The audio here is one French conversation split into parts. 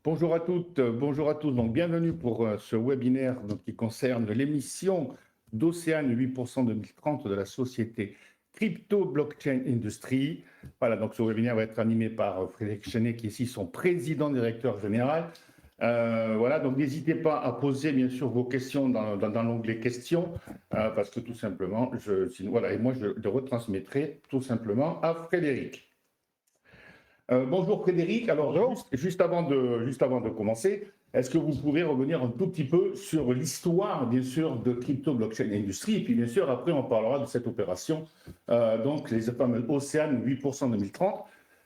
Bonjour à toutes, bonjour à tous. Donc, bienvenue pour ce webinaire qui concerne l'émission d'Océane 8% 2030 de la société Crypto Blockchain Industry. Voilà, donc ce webinaire va être animé par Frédéric Chenet, qui est ici son président directeur général. Voilà, donc n'hésitez pas à poser bien sûr vos questions dans l'onglet questions, parce que tout simplement, voilà, et moi je le retransmettrai tout simplement à Frédéric. Bonjour Frédéric, alors Bonjour. juste avant de commencer, est-ce que vous pouvez revenir un tout petit peu sur l'histoire, bien sûr, de Crypto Blockchain Industry, et puis bien sûr, après, on parlera de cette opération, donc les fameux Océane 8% 2030.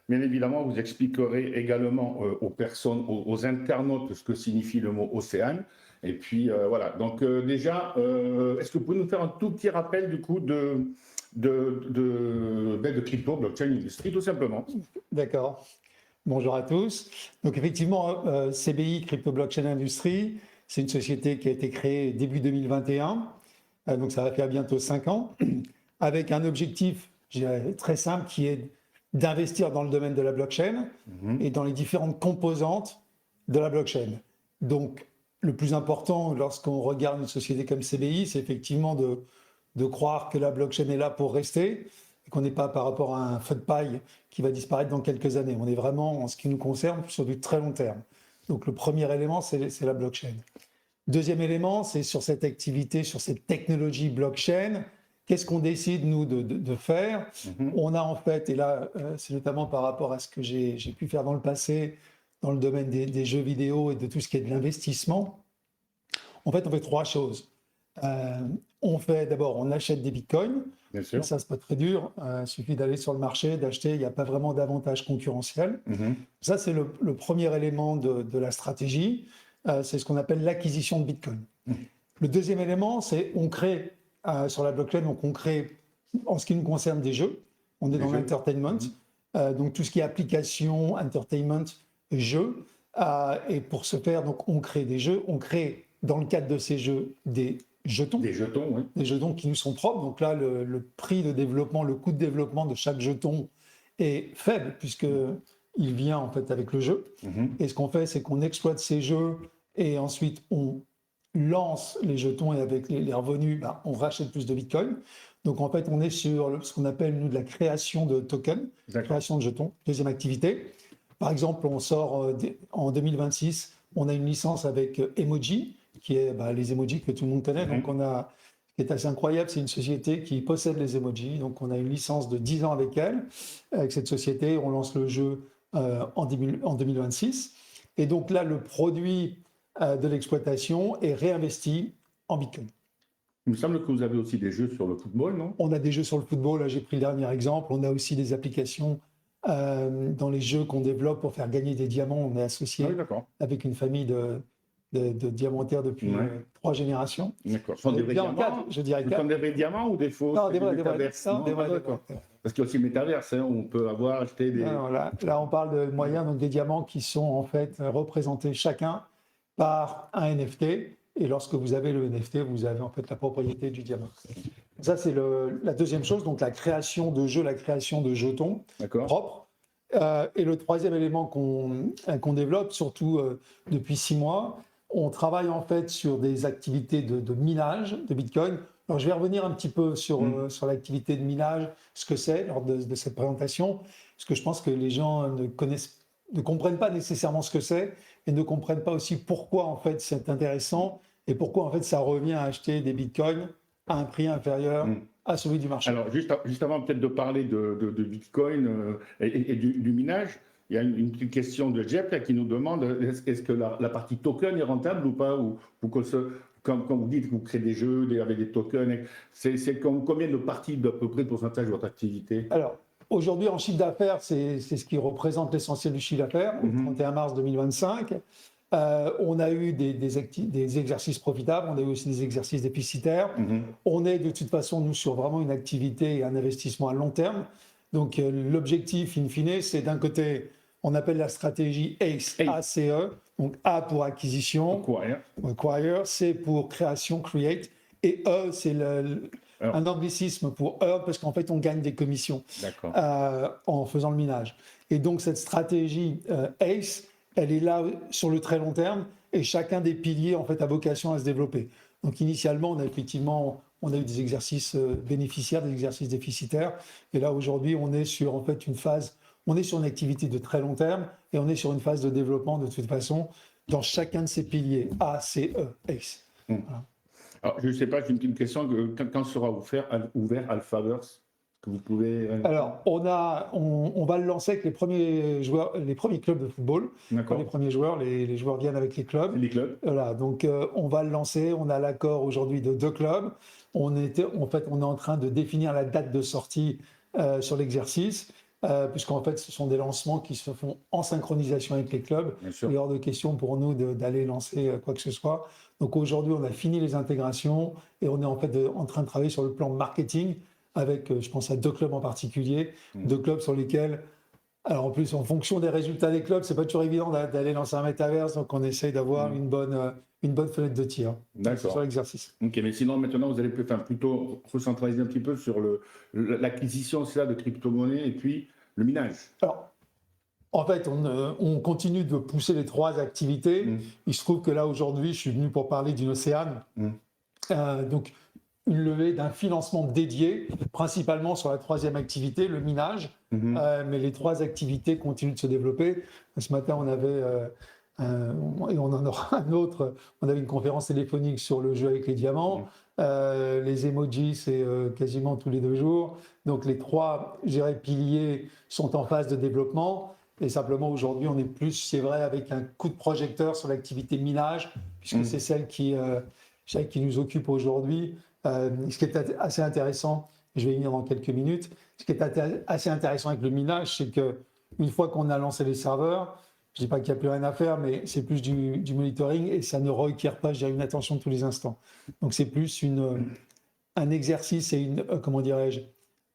Bien évidemment, vous expliquerez également aux personnes, aux internautes, ce que signifie le mot Océane. Et puis, voilà. Donc, déjà, est-ce que vous pouvez nous faire un tout petit rappel, du coup, de Crypto Blockchain Industry, tout simplement? D'accord. Bonjour à tous. Donc effectivement, CBI, Crypto Blockchain Industry, c'est une société qui a été créée début 2021, donc ça va faire bientôt 5 ans, avec un objectif, je dirais, très simple, qui est d'investir dans le domaine de la blockchain et dans les différentes composantes de la blockchain. Donc le plus important lorsqu'on regarde une société comme CBI, c'est effectivement de croire que la blockchain est là pour rester, et qu'on n'est pas par rapport à un feu de paille qui va disparaître dans quelques années. On est vraiment, en ce qui nous concerne, sur du très long terme. Donc le premier élément, c'est la blockchain. Deuxième élément, c'est sur cette activité, sur cette technologie blockchain, qu'est-ce qu'on décide, nous, de faire? On a en fait, et là, c'est notamment par rapport à ce que j'ai pu faire dans le passé, dans le domaine des jeux vidéo et de tout ce qui est de l'investissement. En fait, on fait trois choses. On fait d'abord, on achète des bitcoins. Bien sûr. Ça, c'est pas très dur. Il suffit d'aller sur le marché, d'acheter. Il n'y a pas vraiment d'avantage concurrentiel. Ça, c'est le premier élément de la stratégie. C'est ce qu'on appelle l'acquisition de bitcoin. Le deuxième élément, c'est on crée sur la blockchain, donc on crée, en ce qui nous concerne, des jeux. On est dans l'entertainment. Donc tout ce qui est application, entertainment, jeux. Et pour ce faire, donc, on crée des jeux. On crée, dans le cadre de ces jeux, des jetons. Des jetons, oui. Des jetons qui nous sont propres. Donc là, le prix de développement, le coût de développement de chaque jeton est faible, puisqu'il vient en fait avec le jeu. Et ce qu'on fait, c'est qu'on exploite ces jeux et ensuite on lance les jetons, et avec les revenus, on rachète plus de bitcoin. Donc en fait, on est sur ce qu'on appelle, nous, de la création de tokens, création de jetons. Deuxième activité. Par exemple, on sort en 2026, on a une licence avec Emoji, qui est les emojis que tout le monde connaît. Donc on a, ce qui est assez incroyable, c'est une société qui possède les emojis. Donc on a une licence de 10 ans avec elle, avec cette société. On lance le jeu en 2026. Et donc là, le produit de l'exploitation est réinvesti en bitcoin. Il me semble que vous avez aussi des jeux sur le football, non? On a des jeux sur le football. Là, j'ai pris le dernier exemple. On a aussi des applications dans les jeux qu'on développe pour faire gagner des diamants. On est associé avec une famille de diamantaires depuis 3 générations. D'accord. Ce sont des vrais diamants? Je dirais Ce sont des vrais diamants ou des faux? Non, des vrais. D'accord. Parce qu'il y a aussi le métaverse, hein, on peut acheter des... Non, là, on parle de moyens, donc des diamants qui sont en fait représentés chacun par un NFT. Et lorsque vous avez le NFT, vous avez en fait la propriété du diamant. Ça, c'est la deuxième chose, donc la création de jeux, la création de jetons propres. Et le troisième élément qu'on développe, surtout depuis 6 mois, on travaille en fait sur des activités de minage de Bitcoin. Alors, je vais revenir un petit peu sur l'activité de minage, ce que c'est lors de cette présentation, parce que je pense que les gens ne comprennent pas nécessairement ce que c'est et ne comprennent pas aussi pourquoi en fait c'est intéressant et pourquoi en fait ça revient à acheter des Bitcoins à un prix inférieur à celui du marché. Alors, juste avant peut-être de parler de Bitcoin et du minage, il y a une petite question de Jeff là, qui nous demande est-ce que la partie token est rentable ou pas, ou quand vous dites que vous créez des jeux avec des tokens, c'est combien de parties d'à peu près de pourcentage de votre activité? Alors, aujourd'hui, en chiffre d'affaires, c'est ce qui représente l'essentiel du chiffre d'affaires, au 31 mars 2025. On a eu des exercices profitables, on a eu aussi des exercices déficitaires. On est de toute façon, nous, sur vraiment une activité et un investissement à long terme. Donc, l'objectif, in fine, c'est d'un côté, on appelle la stratégie ACE, A-C-E, donc A pour acquisition, acquire, C pour création, create, et E, c'est un anglicisme pour earn, parce qu'en fait, on gagne des commissions en faisant le minage. Et donc, cette stratégie ACE, elle est là sur le très long terme et chacun des piliers en fait a vocation à se développer. Donc initialement, on a eu des exercices bénéficiaires, des exercices déficitaires, et là aujourd'hui, on est sur en fait on est sur une activité de très long terme et on est sur une phase de développement de toute façon dans chacun de ces piliers A, C, E, X. Voilà. Alors, je ne sais pas, j'ai une petite question. Quand sera ouvert Alphaverse? Que vous pouvez... Alors, on va le lancer avec les premiers joueurs, les premiers clubs de football. Pas les premiers joueurs, les joueurs viennent avec les clubs. Les clubs. Voilà, donc on va le lancer. On a l'accord aujourd'hui de 2 clubs. On est en train de définir la date de sortie sur l'exercice, puisqu'en fait, ce sont des lancements qui se font en synchronisation avec les clubs. Il est hors de question pour nous d'aller lancer quoi que ce soit. Donc aujourd'hui, on a fini les intégrations et on est en fait en train de travailler sur le plan marketing avec, je pense à 2 clubs en particulier, 2 clubs sur lesquels, alors en plus, en fonction des résultats des clubs, c'est pas toujours évident d'aller lancer un métaverse, donc on essaye d'avoir une bonne fenêtre de tir sur l'exercice. Ok, mais sinon, maintenant, vous allez plutôt recentraliser un petit peu sur l'acquisition de crypto-monnaies et puis le minage. Alors, en fait, on continue de pousser les 3 activités. Il se trouve que là, aujourd'hui, je suis venu pour parler d'une Océane. Donc, une levée d'un financement dédié, principalement sur la 3e activité, le minage. Mais les 3 activités continuent de se développer. Ce matin, on avait, et on en aura un autre, on avait une conférence téléphonique sur le jeu avec les diamants. Les emojis, c'est quasiment tous les 2 jours. Donc les 3, je dirais, piliers sont en phase de développement. Et simplement, aujourd'hui, on est plus, c'est vrai, avec un coup de projecteur sur l'activité minage, puisque c'est celle qui nous occupe aujourd'hui. Ce qui est assez intéressant, je vais y venir dans quelques minutes, ce qui est assez intéressant avec le minage, c'est qu'une fois qu'on a lancé les serveurs, je ne dis pas qu'il n'y a plus rien à faire, mais c'est plus du monitoring et ça ne requiert pas, je dirais, une attention tous les instants. Donc c'est plus un exercice et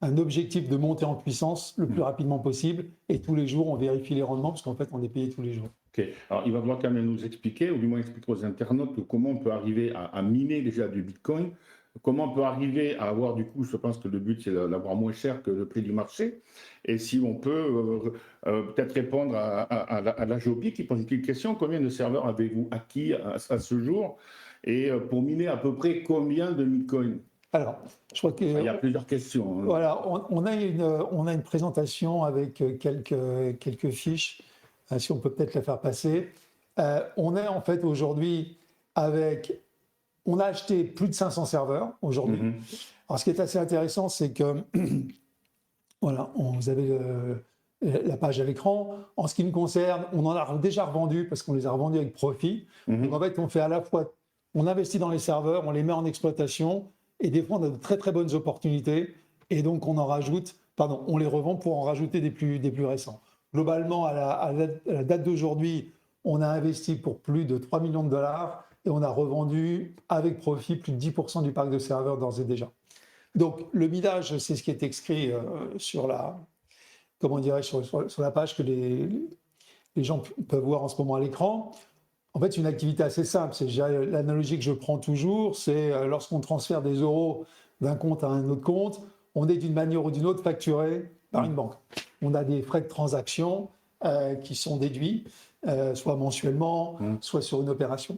un objectif de monter en puissance le plus rapidement possible. Et tous les jours, on vérifie les rendements parce qu'en fait, on est payé tous les jours. Ok. Alors, il va falloir quand même nous expliquer, ou du moins expliquer aux internautes, comment on peut arriver à miner déjà du Bitcoin, comment on peut arriver à avoir du coup, je pense que le but c'est d'avoir moins cher que le prix du marché, et si on peut peut-être répondre à la Joby qui pose une petite question, combien de serveurs avez-vous acquis à ce jour, et pour miner à peu près combien de Bitcoin? Alors, je crois qu'il y a plusieurs questions. Voilà, on a une présentation avec quelques fiches, si on peut peut-être la faire passer. On est en fait aujourd'hui on a acheté plus de 500 serveurs aujourd'hui. Alors, ce qui est assez intéressant, c'est que, voilà, vous avez la page à l'écran. En ce qui nous concerne, on en a déjà revendu parce qu'on les a revendus avec profit. Donc, en fait, on fait à la fois, on investit dans les serveurs, on les met en exploitation et des fois, on a de très, très bonnes opportunités. Et donc, on les revend pour en rajouter des plus récents. Globalement, à la date d'aujourd'hui, on a investi pour plus de 3 millions de dollars et on a revendu avec profit plus de 10% du parc de serveurs d'ores et déjà. Donc, le minage, c'est ce qui est écrit sur la page que les gens peuvent voir en ce moment à l'écran. En fait, c'est une activité assez simple. L'analogie que je prends toujours, c'est lorsqu'on transfère des euros d'un compte à un autre compte, on est d'une manière ou d'une autre facturé par une banque. On a des frais de transaction qui sont déduits, soit mensuellement, soit sur une opération.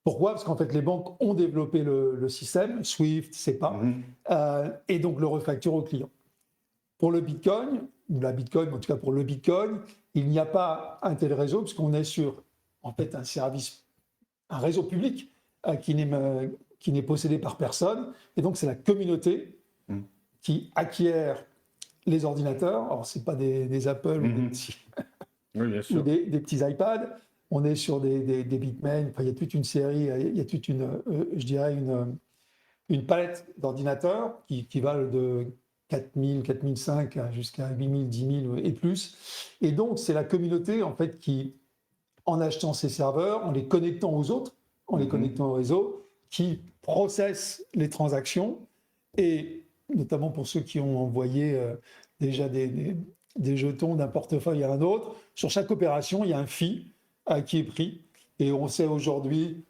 Pourquoi? Parce qu'en fait, les banques ont développé le système, SWIFT, SEPA, et donc le refacture au client. Pour le Bitcoin, ou la Bitcoin, en tout cas pour le Bitcoin, il n'y a pas un tel réseau, puisqu'on est sur en fait un réseau public qui n'est possédé par personne. Et donc, c'est la communauté qui acquiert les ordinateurs. Alors, ce n'est pas des Apple ou des petits iPads. On est sur des Bitmain. Enfin, il y a toute une série, il y a toute une palette d'ordinateurs qui valent de 4000, 4005 jusqu'à 8000, 10 000 et plus. Et donc, c'est la communauté en fait qui, en achetant ces serveurs, en les connectant aux autres, en les connectant au réseau, qui processent les transactions, et notamment pour ceux qui ont envoyé déjà des jetons d'un portefeuille à un autre, sur chaque opération, il y a un fee qui est pris, et on sait aujourd'hui,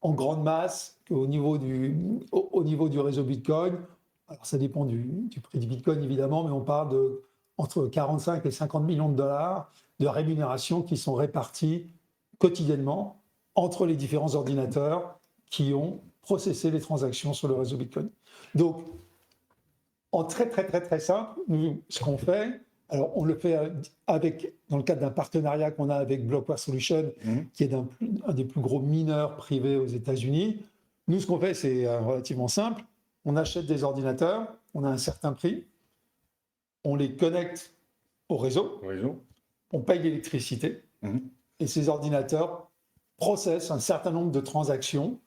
en grande masse, qu'au niveau du réseau Bitcoin, alors ça dépend du prix du Bitcoin évidemment, mais on parle entre 45 et 50 millions de dollars de rémunération qui sont répartis quotidiennement entre les différents ordinateurs qui ont processé les transactions sur le réseau Bitcoin. Donc, en très simple, nous, ce qu'on fait, alors on le fait dans le cadre d'un partenariat qu'on a avec Blockware Solutions, qui est un des plus gros mineurs privés aux États-Unis. Nous, ce qu'on fait, c'est relativement simple. On achète des ordinateurs, on a un certain prix, on les connecte au réseau, on paye l'électricité, et ces ordinateurs processent un certain nombre de transactions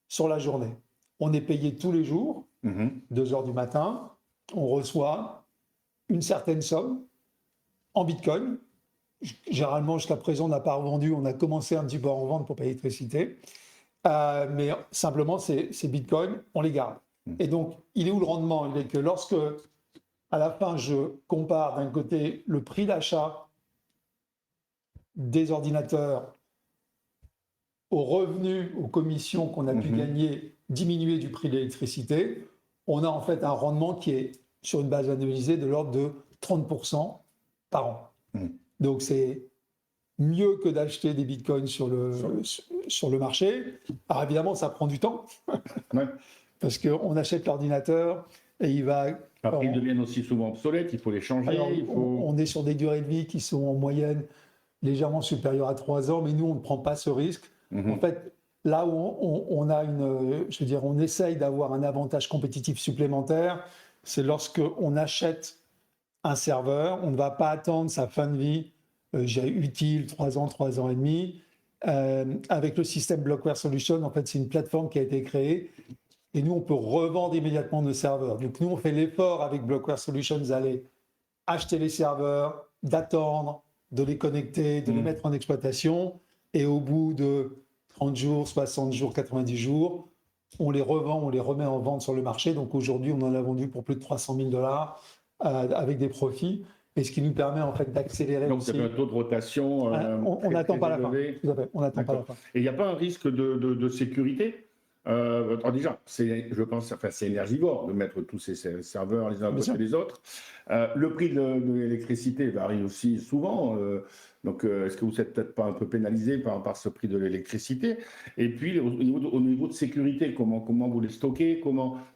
sur la journée. On est payé tous les jours, 2 heures du matin, on reçoit une certaine somme en Bitcoin. Généralement, jusqu'à présent, on n'a pas revendu, on a commencé un petit peu à en vendre pour payer l'électricité. Mais simplement, ces Bitcoins, on les garde. Et donc, il est où le rendement? Il est que lorsque, à la fin, je compare d'un côté le prix d'achat des ordinateurs aux revenus, aux commissions qu'on a pu gagner, diminuer du prix de l'électricité, on a en fait un rendement qui est, sur une base annualisée, de l'ordre de 30% par an. Donc, c'est mieux que d'acheter des bitcoins sur le marché. Alors évidemment, ça prend du temps, parce qu'on achète l'ordinateur et il va... Après, ils deviennent aussi souvent obsolètes, il faut les changer. Alors, on est sur des durées de vie qui sont en moyenne légèrement supérieures à 3 ans, mais nous, on ne prend pas ce risque. En fait, là où on a on essaye d'avoir un avantage compétitif supplémentaire, c'est lorsqu'on achète un serveur, on ne va pas attendre sa fin de vie utile, 3 ans, 3 ans et demi. Avec le système Blockware Solutions, en fait, c'est une plateforme qui a été créée et nous, on peut revendre immédiatement nos serveurs. Donc, nous, on fait l'effort avec Blockware Solutions d'aller acheter les serveurs, d'attendre, de les connecter, de les mettre en exploitation. Et au bout de 30 jours, 60 jours, 90 jours, on les revend, on les remet en vente sur le marché. Donc, aujourd'hui, on en a vendu pour plus de 300 000 $ avec des profits. Et ce qui nous permet en fait d'accélérer. Donc, c'est un taux de rotation. On n'attend pas la fin. Tout à fait, on n'attend pas la fin. Et il n'y a pas un risque de sécurité? Alors déjà, je pense, c'est énergivore de mettre tous ces serveurs les uns à côté des autres. Le prix de l'électricité varie aussi souvent. Donc, est-ce que vous n'êtes peut-être pas un peu pénalisé par ce prix de l'électricité? Et puis, au niveau de sécurité, comment vous les stockez?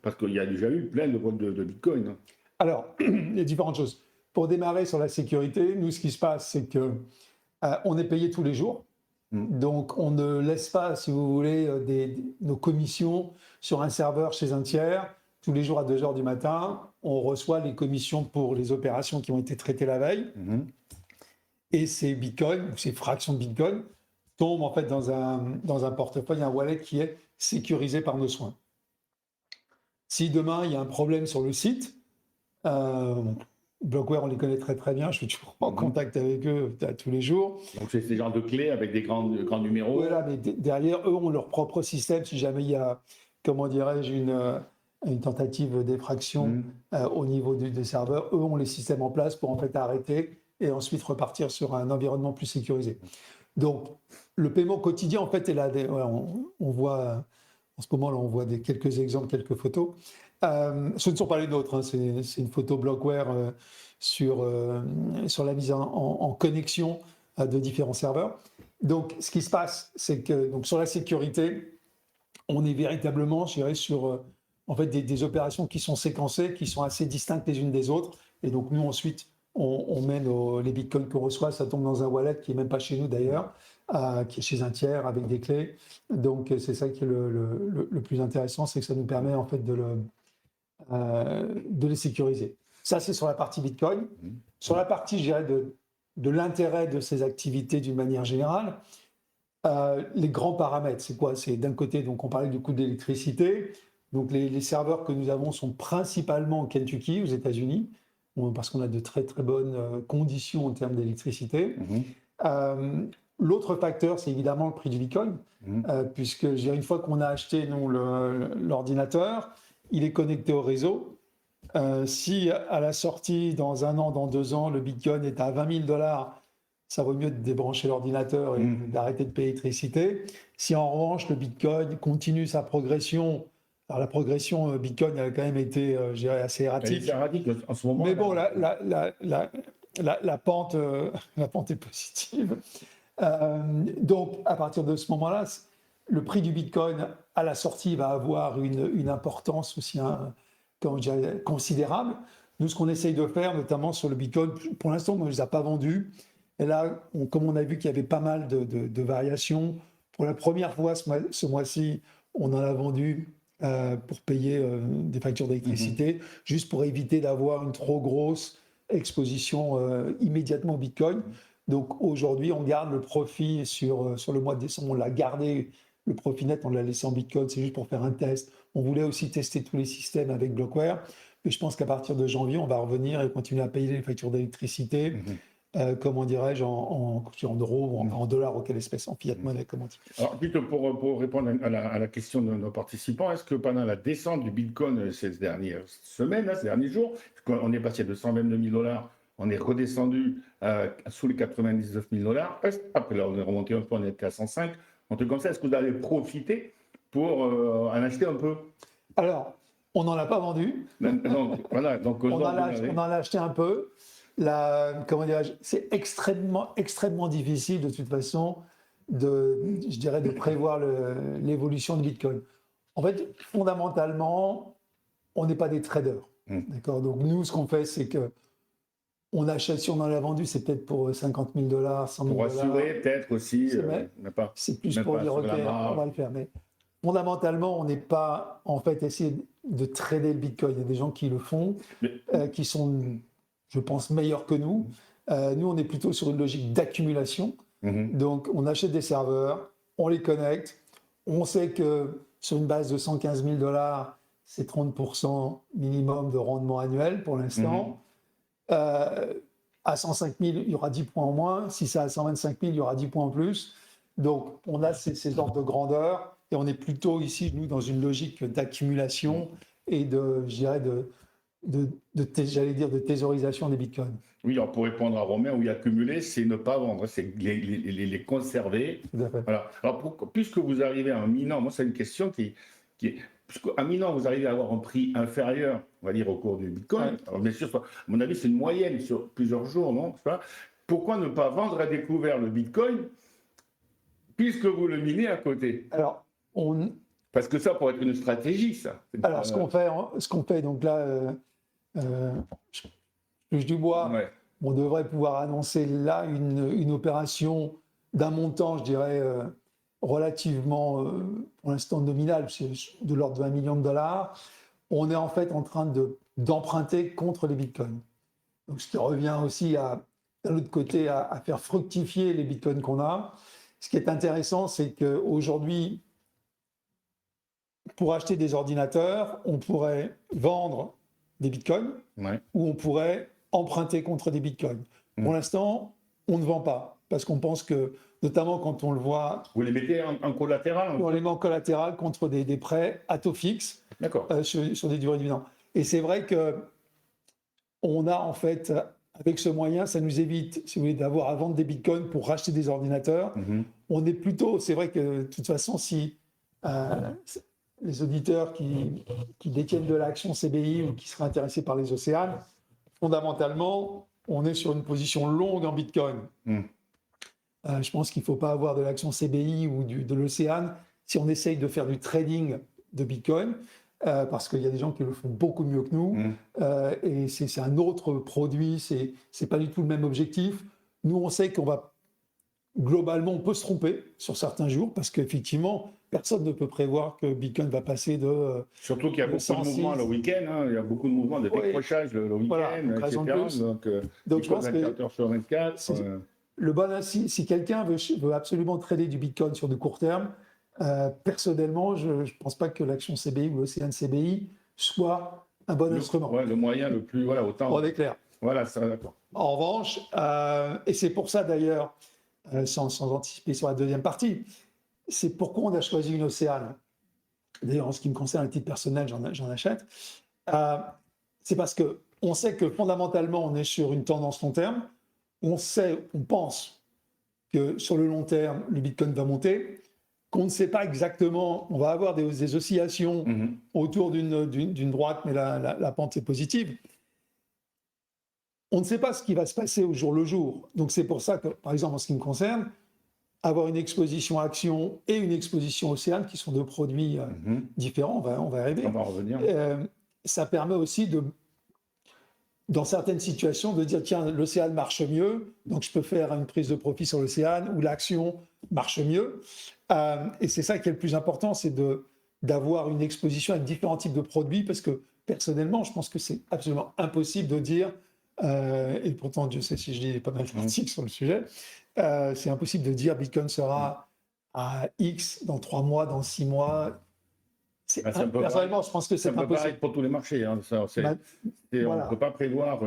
Parce qu'il y a déjà eu plein de vols de Bitcoin. Alors, il y a différentes choses. Pour démarrer sur la sécurité, nous, ce qui se passe, c'est qu'on est payé tous les jours. Donc, on ne laisse pas, si vous voulez, nos commissions sur un serveur chez un tiers. Tous les jours à 2 heures du matin, on reçoit les commissions pour les opérations qui ont été traitées la veille. Et ces bitcoins, ces fractions de bitcoin, tombent en fait dans un portefeuille, un wallet qui est sécurisé par nos soins. Si demain, il y a un problème sur le site, Blockware, on les connaît très bien, je suis toujours en contact avec eux tous les jours. Donc c'est ces genres de clés avec des grands numéros. Voilà, mais derrière, eux ont leur propre système. Si jamais il y a, comment dirais-je, une tentative d'effraction au niveau des serveurs, eux ont les systèmes en place pour en fait arrêter et ensuite repartir sur un environnement plus sécurisé. Donc, le paiement quotidien, en fait, est là. On voit, en ce moment, là, on voit quelques exemples, quelques photos. Ce ne sont pas les nôtres, hein, c'est une photo Blockware sur la mise en connexion de différents serveurs. Donc, ce qui se passe, c'est que donc, sur la sécurité, on est véritablement, je dirais, sur en fait, des opérations qui sont séquencées, qui sont assez distinctes les unes des autres. Et donc, nous, ensuite, on met les bitcoins qu'on reçoit, ça tombe dans un wallet qui n'est même pas chez nous d'ailleurs, qui est chez un tiers avec des clés. Donc, c'est ça qui est le plus intéressant, c'est que ça nous permet en fait de les sécuriser. Ça, c'est sur la partie Bitcoin. Sur la partie, je dirais, de l'intérêt de ces activités d'une manière générale, les grands paramètres, c'est quoi? C'est d'un côté, donc on parlait du coût d'électricité. Donc les serveurs que nous avons sont principalement au Kentucky, aux États-Unis, parce qu'on a de très bonnes conditions en termes d'électricité. L'autre facteur, c'est évidemment le prix du Bitcoin, puisque une fois qu'on a acheté l'ordinateur, il est connecté au réseau. Si à la sortie, dans 1 an, dans 2 ans, le Bitcoin est à 20 000 $, ça vaut mieux de débrancher l'ordinateur et d'arrêter de payer l'électricité. Si en revanche, le Bitcoin continue sa progression, alors la progression Bitcoin elle a quand même été, je dirais, assez erratique. Elle est erratique en ce moment. Mais bon, la pente est positive. Donc, à partir de ce moment-là, le prix du Bitcoin à la sortie va avoir une importance aussi comment dire, considérable. Nous, ce qu'on essaye de faire, notamment sur le Bitcoin, pour l'instant, on ne les a pas vendus. Et là, comme on a vu qu'il y avait pas mal de variations, pour la première fois ce mois-ci, on en a vendu pour payer des factures d'électricité, juste pour éviter d'avoir une trop grosse exposition immédiatement au Bitcoin. Donc aujourd'hui, on garde le profit sur le mois de décembre, on l'a gardé, le profit net, on l'a laissé en Bitcoin, c'est juste pour faire un test. On voulait aussi tester tous les systèmes avec Blockware, mais je pense qu'à partir de janvier, on va revenir et continuer à payer les factures d'électricité, comment dirais-je, en euros ou en dollars, ou quelle espèce, en fiat monnaie, comment dire. Alors, plutôt pour répondre à la question de nos participants, est-ce que pendant la descente du Bitcoin ces dernières semaines, ces derniers jours, on est passé de 122 000 $, on est redescendu sous les 99 000 $, après là, on est remonté un peu, on était à 105, un truc comme ça, est-ce que vous avez profité pour en acheter un peu? Alors, on n'en a pas vendu. Donc, voilà, donc on en a acheté un peu. Comment dirais-je, c'est extrêmement difficile de toute façon je dirais, de prévoir l'évolution de Bitcoin. En fait, fondamentalement, on n'est pas des traders. D'accord. Donc nous, ce qu'on fait, c'est que on achète, si on en a vendu, c'est peut-être pour 50 000 $, 100 000 $. Pour assurer, peut-être aussi. C'est plus pour dire, OK, on va le faire. Mais fondamentalement, on n'est pas, en fait, essayer de trader le Bitcoin. Il y a des gens qui le font, qui sont, je pense, meilleurs que nous. Nous, on est plutôt sur une logique d'accumulation. Donc, on achète des serveurs, on les connecte. On sait que sur une base de 115 000 $, c'est 30% minimum de rendement annuel pour l'instant. À 105 000, il y aura 10 points en moins. Si c'est à 125 000, il y aura 10 points en plus. Donc, on a ces ordres de grandeur et on est plutôt ici, nous, dans une logique d'accumulation et je dirais, j'allais dire, de thésaurisation des bitcoins. Oui, alors pour répondre à Romain, oui, accumuler, c'est ne pas vendre, c'est les conserver. Tout à fait. Voilà. Alors, puisque vous arrivez à un minant, moi, c'est une question qui est. Puisqu'à minant, vous arrivez à avoir un prix inférieur, on va dire, au cours du Bitcoin. Ouais. Alors, bien sûr, à mon avis, c'est une moyenne sur plusieurs jours, non? Pourquoi ne pas vendre à découvert le Bitcoin puisque vous le minez à côté? Alors, Parce que ça pourrait être une stratégie, ça. Alors, ce qu'on fait, donc là, je touche du bois, Ouais. on devrait pouvoir annoncer là une opération d'un montant, je dirais, relativement, pour l'instant, nominal, c'est de l'ordre de 20 millions de $. On est en fait en train d'emprunter contre les bitcoins. Donc, ce qui revient aussi, d'un autre côté, à faire fructifier les bitcoins qu'on a. Ce qui est intéressant, c'est qu'aujourd'hui, pour acheter des ordinateurs, on pourrait vendre des bitcoins ou on pourrait emprunter contre des bitcoins. Pour l'instant, on ne vend pas parce qu'on pense que, notamment quand on le voit. Vous les mettez en collatéral? On les met en collatéral contre des prêts à taux fixe sur des durées de vie. Et c'est vrai qu'on a en fait, avec ce moyen, ça nous évite, si vous voulez, d'avoir à vendre des bitcoins pour racheter des ordinateurs. On est plutôt, c'est vrai que de toute façon, si les auditeurs qui détiennent de l'action CBI ou qui seraient intéressés par les Océanes, fondamentalement, on est sur une position longue en Bitcoin. Je pense qu'il ne faut pas avoir de l'action CBI ou de l'Océane si on essaye de faire du trading de Bitcoin, parce qu'il y a des gens qui le font beaucoup mieux que nous, et c'est un autre produit, c'est pas du tout le même objectif. Nous, on sait qu'on va, globalement, on peut se tromper sur certains jours, parce qu'effectivement, personne ne peut prévoir que Bitcoin va passer de. Surtout qu'il y a beaucoup de mouvements le week-end, il y a beaucoup de mouvements de décrochage le week-end, voilà, etc. Donc je pense 24 heures sur 24. Si quelqu'un veut absolument trader du Bitcoin sur du court terme, personnellement, je ne pense pas que l'action CBI ou l'Océane CBI soit un bon instrument. Ouais, le moyen le plus, autant. On est clair. Voilà, ça, d'accord. En revanche, et c'est pour ça d'ailleurs, sans anticiper sur la deuxième partie, c'est pourquoi on a choisi une Océane. D'ailleurs, en ce qui me concerne, à titre personnel, j'en achète. C'est parce qu'on sait que fondamentalement, on est sur une tendance long terme. On pense que sur le long terme, le Bitcoin va monter, qu'on ne sait pas exactement, on va avoir des oscillations autour d'une droite, mais la pente est positive. on ne sait pas ce qui va se passer au jour le jour. Donc c'est pour ça que, par exemple, en ce qui me concerne, avoir une exposition action et une exposition océane, qui sont deux produits différents, on va y arriver. On va en revenir. Ça permet aussi dans certaines situations, de dire tiens, l'océane marche mieux, donc je peux faire une prise de profit sur l'océane, ou l'action marche mieux. Et c'est ça qui est le plus important, c'est d'avoir une exposition avec différents types de produits, parce que personnellement, je pense que c'est absolument impossible de dire, et pourtant Dieu sait si je lis pas mal d'articles sur le sujet, c'est impossible de dire Bitcoin sera à X dans 3 mois, dans 6 mois. Personnellement, je pense que c'est impossible. Pareil pour tous les marchés. Hein, on Voilà. ne peut pas prévoir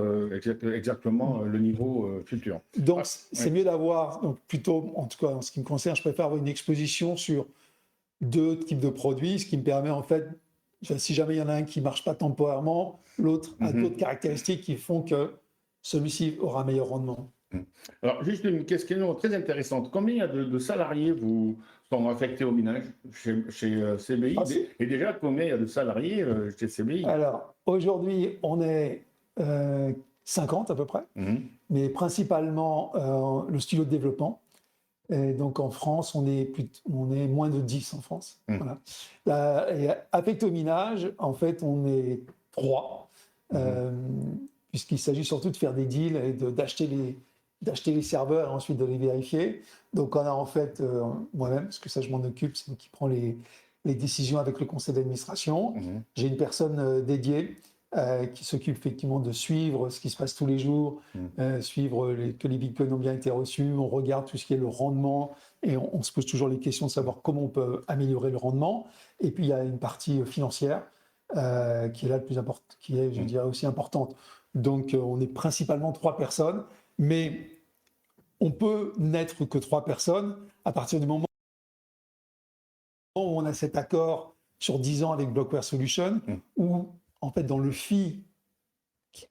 exactement le niveau futur. Donc, c'est mieux d'avoir, donc plutôt, en tout cas en ce qui me concerne, je préfère avoir une exposition sur 2 types de produits, ce qui me permet en fait, si jamais il y en a un qui ne marche pas temporairement, l'autre a d'autres caractéristiques qui font que celui-ci aura un meilleur rendement. Alors, juste une question très intéressante. Combien il y a de salariés vous sont affectés au minage chez CBI? Et déjà, combien il y a de salariés chez CBI? Alors, aujourd'hui, on est 50 à peu près, mais principalement le studio de développement. Et donc en France, on est moins de 10 en France. Voilà. Et affecté au minage, en fait, on est 3, puisqu'il s'agit surtout de faire des deals et d'acheter les serveurs et ensuite de les vérifier. Donc on a en fait, moi-même, parce que ça je m'en occupe, c'est moi qui prends les décisions avec le conseil d'administration. J'ai une personne dédiée qui s'occupe effectivement de suivre ce qui se passe tous les jours, suivre que les bitcoins ont bien été reçus, on regarde tout ce qui est le rendement et on se pose toujours les questions de savoir comment on peut améliorer le rendement. Et puis il y a une partie financière qui est là le plus important, qui est, je dirais, aussi importante. Donc on est principalement 3 personnes, mais on peut n'être que 3 personnes à partir du moment où on a cet accord sur 10 ans avec Blockware Solutions, où en fait dans le fee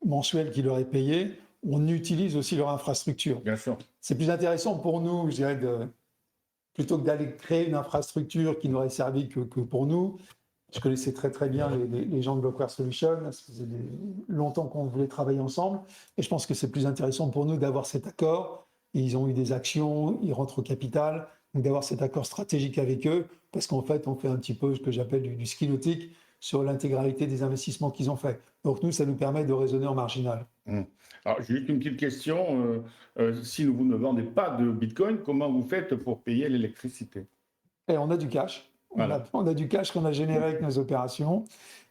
mensuel qui leur est payé, on utilise aussi leur infrastructure. Bien sûr. C'est plus intéressant pour nous, je dirais, plutôt que d'aller créer une infrastructure qui n'aurait servi que pour nous. Je connaissais très très bien les gens de Blockware Solutions, ça faisait longtemps qu'on voulait travailler ensemble, et je pense que c'est plus intéressant pour nous d'avoir cet accord. Et ils ont eu des actions, ils rentrent au capital, donc d'avoir cet accord stratégique avec eux, parce qu'en fait, on fait un petit peu ce que j'appelle du ski nautique sur l'intégralité des investissements qu'ils ont fait. Donc nous, ça nous permet de raisonner en marginal. Alors, j'ai juste une petite question. Si vous ne vendez pas de Bitcoin, comment vous faites pour payer l'électricité? Et on a du cash. Voilà. On a du cash qu'on a généré avec nos opérations.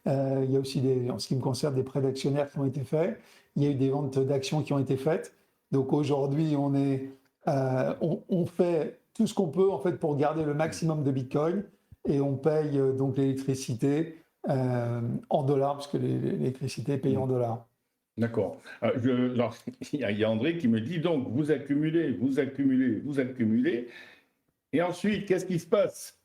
Il y a aussi, en ce qui me concerne, des prêts d'actionnaires qui ont été faits. Il y a eu des ventes d'actions qui ont été faites. Donc aujourd'hui, on fait tout ce qu'on peut en fait pour garder le maximum de Bitcoin et on paye donc l'électricité en dollars, parce que l'électricité est payée en dollars. D'accord. Il y a André qui me dit donc, vous accumulez, et ensuite, qu'est-ce qui se passe?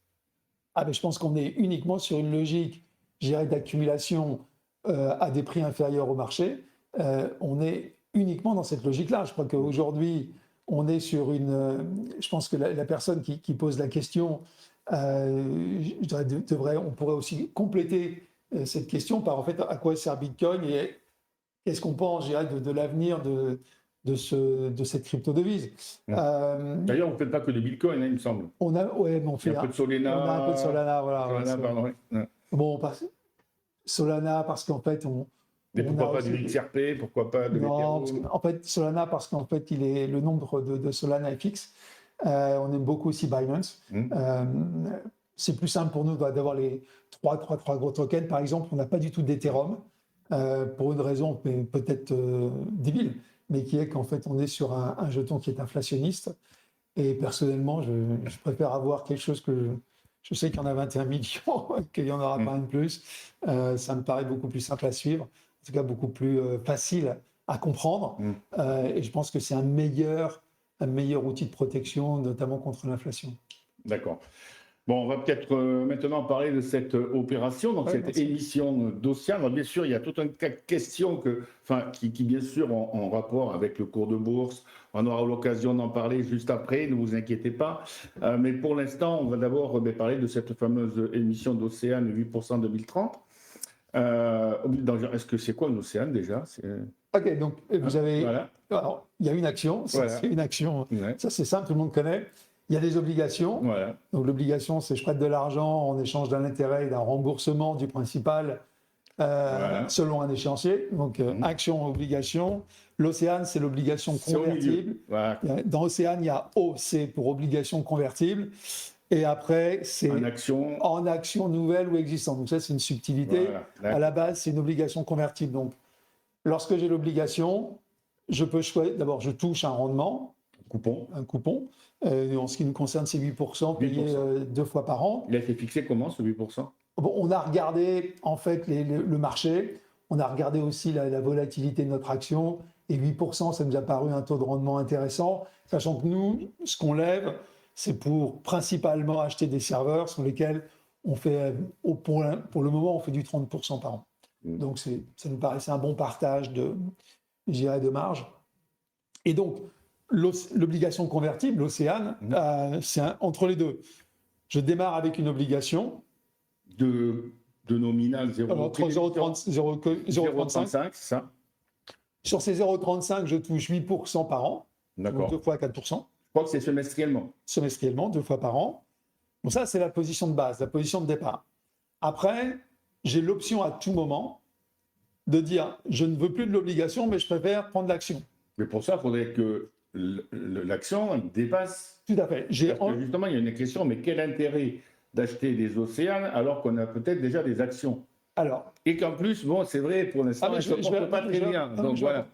Mais je pense qu'on est uniquement sur une logique, je dirais, d'accumulation à des prix inférieurs au marché. On est uniquement dans cette logique-là. Je crois qu'aujourd'hui, on est sur je pense que la personne qui pose la question, on pourrait aussi compléter cette question par en fait à quoi sert Bitcoin et qu'est-ce qu'on pense, je dirais, de l'avenir de cette crypto-devise. D'ailleurs, vous ne faites pas que des bitcoins, hein, il me semble. On a un peu de Solana. On a un peu de Solana, voilà. Solana, pardon, oui. Bon, Solana, parce qu'en fait, mais pourquoi pas du XRP, pourquoi pas de l'Ethereum? En fait, Solana, parce qu'en fait, le nombre de Solana est fixe. On aime beaucoup aussi Binance. C'est plus simple pour nous d'avoir les trois gros tokens. Par exemple, on n'a pas du tout d'Ethereum, pour une raison peut-être débile, mais qui est qu'en fait, on est sur un jeton qui est inflationniste. Et personnellement, je préfère avoir quelque chose que je sais qu'il y en a 21 millions, qu'il n'y en aura pas un de plus. Ça me paraît beaucoup plus simple à suivre, en tout cas beaucoup plus facile à comprendre. Et je pense que c'est un meilleur outil de protection, notamment contre l'inflation. D'accord. Bon, on va peut-être maintenant parler de cette opération, donc cette émission d'Océane. Bien sûr, il y a tout un tas de questions qui bien sûr, ont en rapport avec le cours de bourse. On aura l'occasion d'en parler juste après, ne vous inquiétez pas. Mais pour l'instant, on va d'abord parler de cette fameuse émission d'Océane 8% 2030. Est-ce que c'est quoi un Océane déjà? Ok, donc vous avez. Voilà. Alors, il y a une action, ça, Voilà. c'est une action, Ouais. ça c'est simple, tout le monde connaît. Il y a des obligations. Voilà. Donc l'obligation, c'est je prête de l'argent en échange d'un intérêt et d'un remboursement du principal Voilà. selon un échéancier. Donc action, obligation. L'Océane, c'est l'obligation C'est au milieu. convertible. Voilà. Dans Océane, il y a OC pour obligation convertible. Et après, c'est en action nouvelle ou existante. Donc ça, c'est une subtilité. Voilà. À la base, c'est une obligation convertible. Donc lorsque j'ai l'obligation, je peux choisir. D'abord, je touche un rendement, un coupon. En ce qui nous concerne, c'est 8% payé 2 fois par an. Il a été fixé comment, ce 8%? Bon, on a regardé en fait le marché, on a regardé aussi la volatilité de notre action, et 8%, ça nous a paru un taux de rendement intéressant, sachant que nous, ce qu'on lève, c'est pour principalement acheter des serveurs sur lesquels on fait, pour le moment, on fait du 30% par an. Donc ça nous paraissait un bon partage de marge. Et donc, l'obligation convertible, l'Océane, c'est entre les deux. Je démarre avec une obligation. De nominal 0,35, c'est ça. Sur ces 0,35, je touche 8% par an. D'accord. Donc 2 fois 4%. Je crois que c'est semestriellement. Semestriellement, 2 fois par an. Donc ça, c'est la position de base, la position de départ. Après, j'ai l'option à tout moment de dire, je ne veux plus de l'obligation, mais je préfère prendre l'action. Mais pour ça, il faudrait que l'action dépasse. Tout à fait. Justement, il y a une question, mais quel intérêt d'acheter des Océanes alors qu'on a peut-être déjà des actions? Alors, et qu'en plus, bon, c'est vrai, pour l'instant, je ne porte pas très bien. Donc voilà.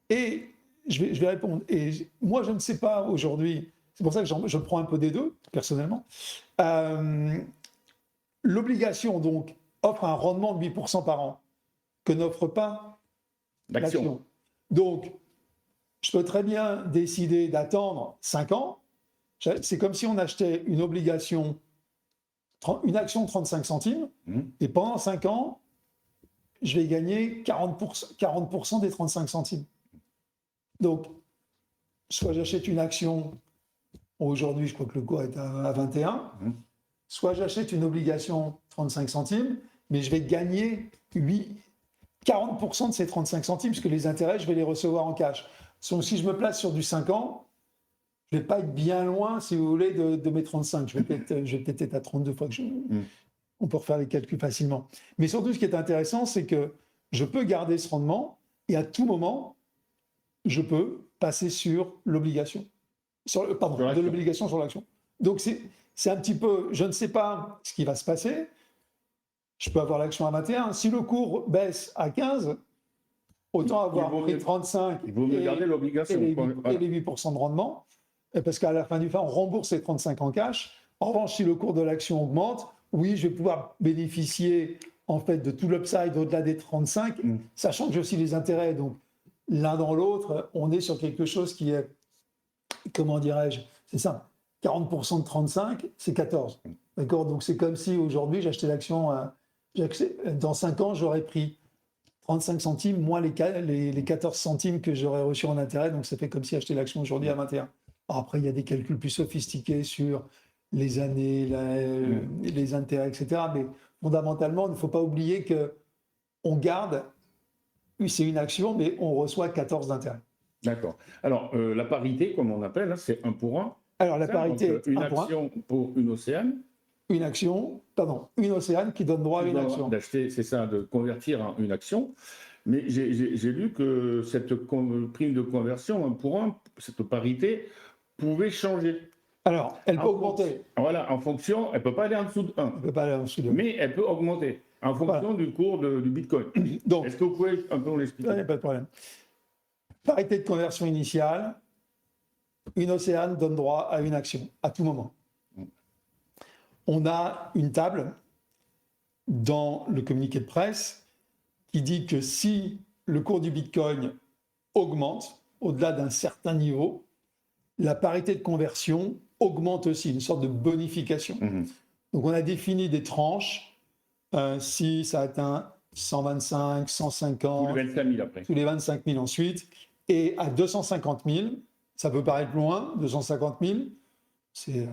Et je vais répondre. Et moi, je ne sais pas aujourd'hui, c'est pour ça que je prends un peu des deux, personnellement. L'obligation, donc, offre un rendement de 8% par an que n'offre pas l'action. Donc, je peux très bien décider d'attendre 5 ans. C'est comme si on achetait une obligation, une action de 35 centimes, et pendant 5 ans, je vais gagner 40% des 35 centimes. Donc, soit j'achète une action, aujourd'hui je crois que le cours est à 21, soit j'achète une obligation 35 centimes, mais je vais gagner 40% de ces 35 centimes, parce que les intérêts, je vais les recevoir en cash. Donc, si je me place sur du 5 ans, je ne vais pas être bien loin, si vous voulez, de mes 35. Je vais peut-être être à 32 fois que on peut refaire les calculs facilement. Mais surtout, ce qui est intéressant, c'est que je peux garder ce rendement et à tout moment, je peux passer sur l'obligation. De l'obligation sur l'action. Donc, c'est un petit peu, je ne sais pas ce qui va se passer. Je peux avoir l'action à 21. Si le cours baisse à 15, autant avoir pris 35 il vaut mieux garder l'obligation. Et les 8% de rendement, parce qu'à la fin du fin, on rembourse les 35 en cash. En revanche, si le cours de l'action augmente, oui, je vais pouvoir bénéficier en fait de tout l'upside au-delà des 35, sachant que j'ai aussi les intérêts. Donc, l'un dans l'autre, on est sur quelque chose qui est, comment dirais-je, c'est ça, 40% de 35, c'est 14. D'accord? Donc, c'est comme si aujourd'hui, j'achetais l'action, dans 5 ans, j'aurais pris 35 centimes moins les 14 centimes que j'aurais reçus en intérêt. Donc, ça fait comme si acheter l'action aujourd'hui à 21. Alors après, il y a des calculs plus sophistiqués sur les années, les intérêts, etc. Mais fondamentalement, il ne faut pas oublier qu'on garde, oui, c'est une action, mais on reçoit 14 d'intérêt. D'accord. Alors, la parité, comme on appelle, c'est 1 pour 1. Alors, la parité, donc, une action pour une Océane. Une Océane qui donne droit à une action. D'acheter, c'est ça, de convertir en une action. Mais j'ai lu que cette prime de conversion 1 pour 1, cette parité, pouvait changer. Alors, elle peut augmenter. Voilà, en fonction, elle ne peut pas aller en dessous de 1. Elle ne peut pas aller en dessous de 1. Mais elle peut augmenter en fonction du cours du Bitcoin. Donc, est-ce que vous pouvez un peu l'expliquer? Il n'y a pas de problème. Parité de conversion initiale, une Océane donne droit à une action, à tout moment. On a une table dans le communiqué de presse qui dit que si le cours du Bitcoin augmente au-delà d'un certain niveau, la parité de conversion augmente aussi, une sorte de bonification. Donc on a défini des tranches, si ça atteint 125, 150, tous les 25 000 après. Tous les 25 000 ensuite, et à 250 000, ça peut paraître loin, 250 000, c'est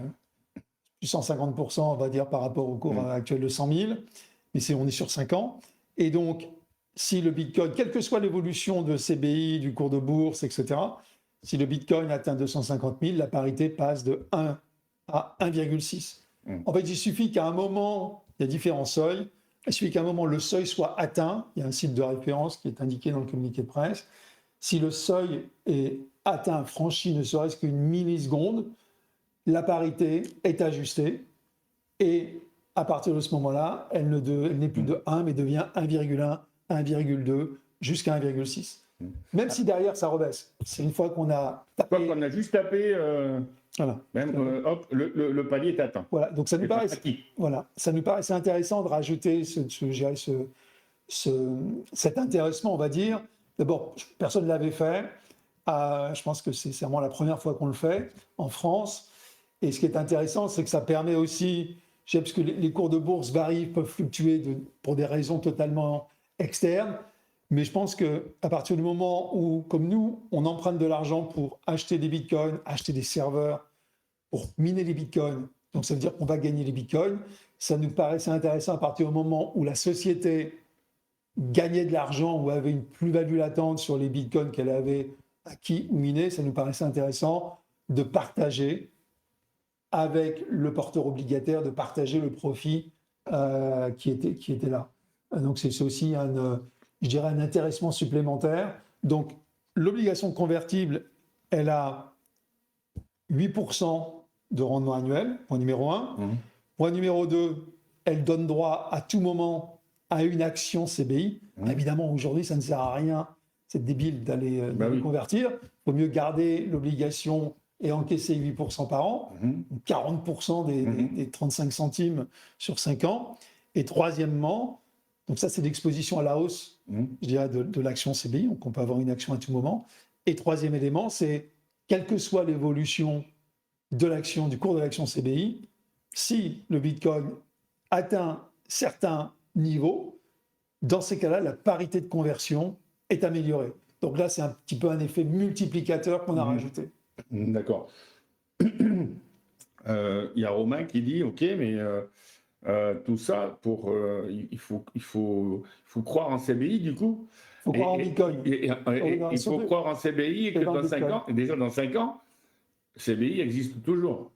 plus 150%, on va dire, par rapport au cours actuel de 100 000, mais on est sur 5 ans. Et donc, si le Bitcoin, quelle que soit l'évolution de CBI, du cours de bourse, etc., si le Bitcoin atteint 250 000, la parité passe de 1 à 1,6. En fait, il suffit qu'à un moment, il y a différents seuils, il suffit qu'à un moment, le seuil soit atteint, il y a un site de référence qui est indiqué dans le communiqué de presse, si le seuil est atteint, franchi, ne serait-ce qu'une milliseconde, la parité est ajustée et à partir de ce moment-là, elle n'est plus de 1, mais devient 1,1, 1,2, jusqu'à 1,6. Même si derrière, ça rebaisse. C'est une fois qu'on a tapé... Une fois qu'on a juste tapé, voilà. hop, le palier est atteint. Voilà, donc ça nous paraissait intéressant de rajouter cet intéressement, on va dire. D'abord, personne ne l'avait fait. Je pense que c'est vraiment la première fois qu'on le fait en France. Et ce qui est intéressant, c'est que ça permet aussi, parce que les cours de bourse varient, peuvent fluctuer pour des raisons totalement externes. Mais je pense qu'à partir du moment où, comme nous, on emprunte de l'argent pour acheter des bitcoins, acheter des serveurs, pour miner les bitcoins, donc ça veut dire qu'on va gagner les bitcoins, ça nous paraissait intéressant à partir du moment où la société gagnait de l'argent ou avait une plus-value latente sur les bitcoins qu'elle avait acquis ou minés, ça nous paraissait intéressant de partager avec le porteur obligataire, de partager le profit qui était là. Donc c'est aussi je dirais un intéressement supplémentaire. Donc l'obligation convertible, elle a 8% de rendement annuel, point numéro 1. Point numéro 2, elle donne droit à tout moment à une action CBI. Évidemment, aujourd'hui, ça ne sert à rien, c'est débile d'aller convertir. Il vaut mieux garder l'obligation et encaisser 8% par an, 40% des 35 centimes sur 5 ans. Et troisièmement, donc ça c'est l'exposition à la hausse, je dirais, de l'action CBI, donc on peut avoir une action à tout moment. Et troisième élément, c'est quelle que soit l'évolution de l'action, du cours de l'action CBI, si le Bitcoin atteint certains niveaux, dans ces cas-là, la parité de conversion est améliorée. Donc là, c'est un petit peu un effet multiplicateur qu'on a rajouté. D'accord. Il y a Romain qui dit, OK, mais tout ça, il faut croire en CBI, du coup. Il faut croire en Bitcoin. Il faut croire en CBI et que dans 5 ans, déjà dans 5 ans, CBI existe toujours.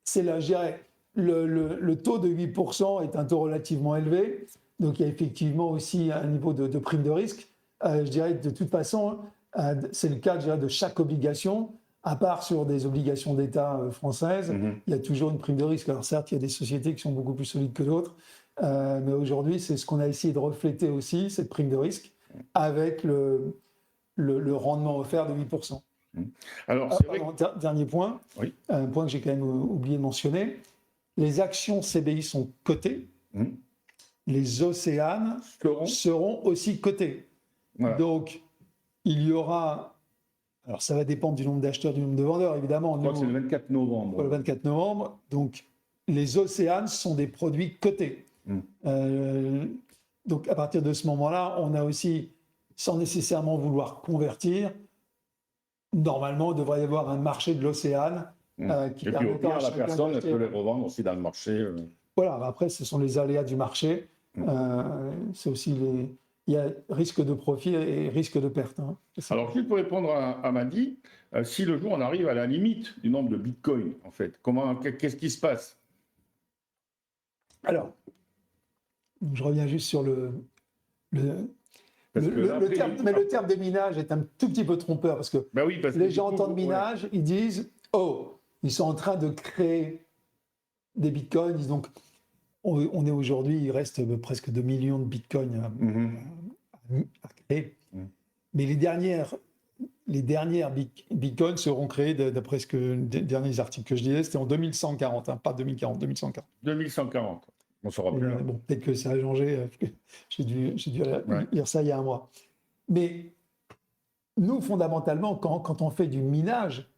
C'est là, je dirais, le taux de 8% est un taux relativement élevé. Donc il y a effectivement aussi un niveau de prime de risque. Je dirais de toute façon, c'est le cas, je dirais, de chaque obligation. À part sur des obligations d'État françaises, il y a toujours une prime de risque. Alors certes, il y a des sociétés qui sont beaucoup plus solides que d'autres, mais aujourd'hui, c'est ce qu'on a essayé de refléter aussi, cette prime de risque, avec le rendement offert de 8%. Alors, c'est vrai dernier point, un point que j'ai quand même oublié de mentionner, les actions CBI sont cotées, les Océanes seront aussi cotées. Voilà. Donc, il y aura... Alors, ça va dépendre du nombre d'acheteurs, du nombre de vendeurs, évidemment. Je crois que c'est le 24 novembre. Le 24 novembre. Donc, les Océanes sont des produits cotés. Donc, à partir de ce moment-là, on a aussi, sans nécessairement vouloir convertir, normalement, il devrait y avoir un marché de l'Océane qui permet à la personne, elle peut les revendre aussi dans le marché. Voilà, après, ce sont les aléas du marché. C'est aussi il y a risque de profit et risque de perte. Alors, juste pour répondre à Madi, si le jour on arrive à la limite du nombre de bitcoins, en fait, qu'est-ce qui se passe? Alors, je reviens juste sur le terme de minage est un tout petit peu trompeur parce que, les gens entendent minage, ils disent « Oh, ils sont en train de créer des bitcoins ». Ils disent donc, on est aujourd'hui, il reste presque 2 millions de bitcoins à créer. Mais les dernières bitcoins seront créés, d'après les derniers articles que je disais, c'était en 2140, pas 2040, 2140. 2140, on saura plus. Bon, peut-être que ça a changé, j'ai dû lire ça il y a un mois. Mais nous, fondamentalement, quand on fait du minage,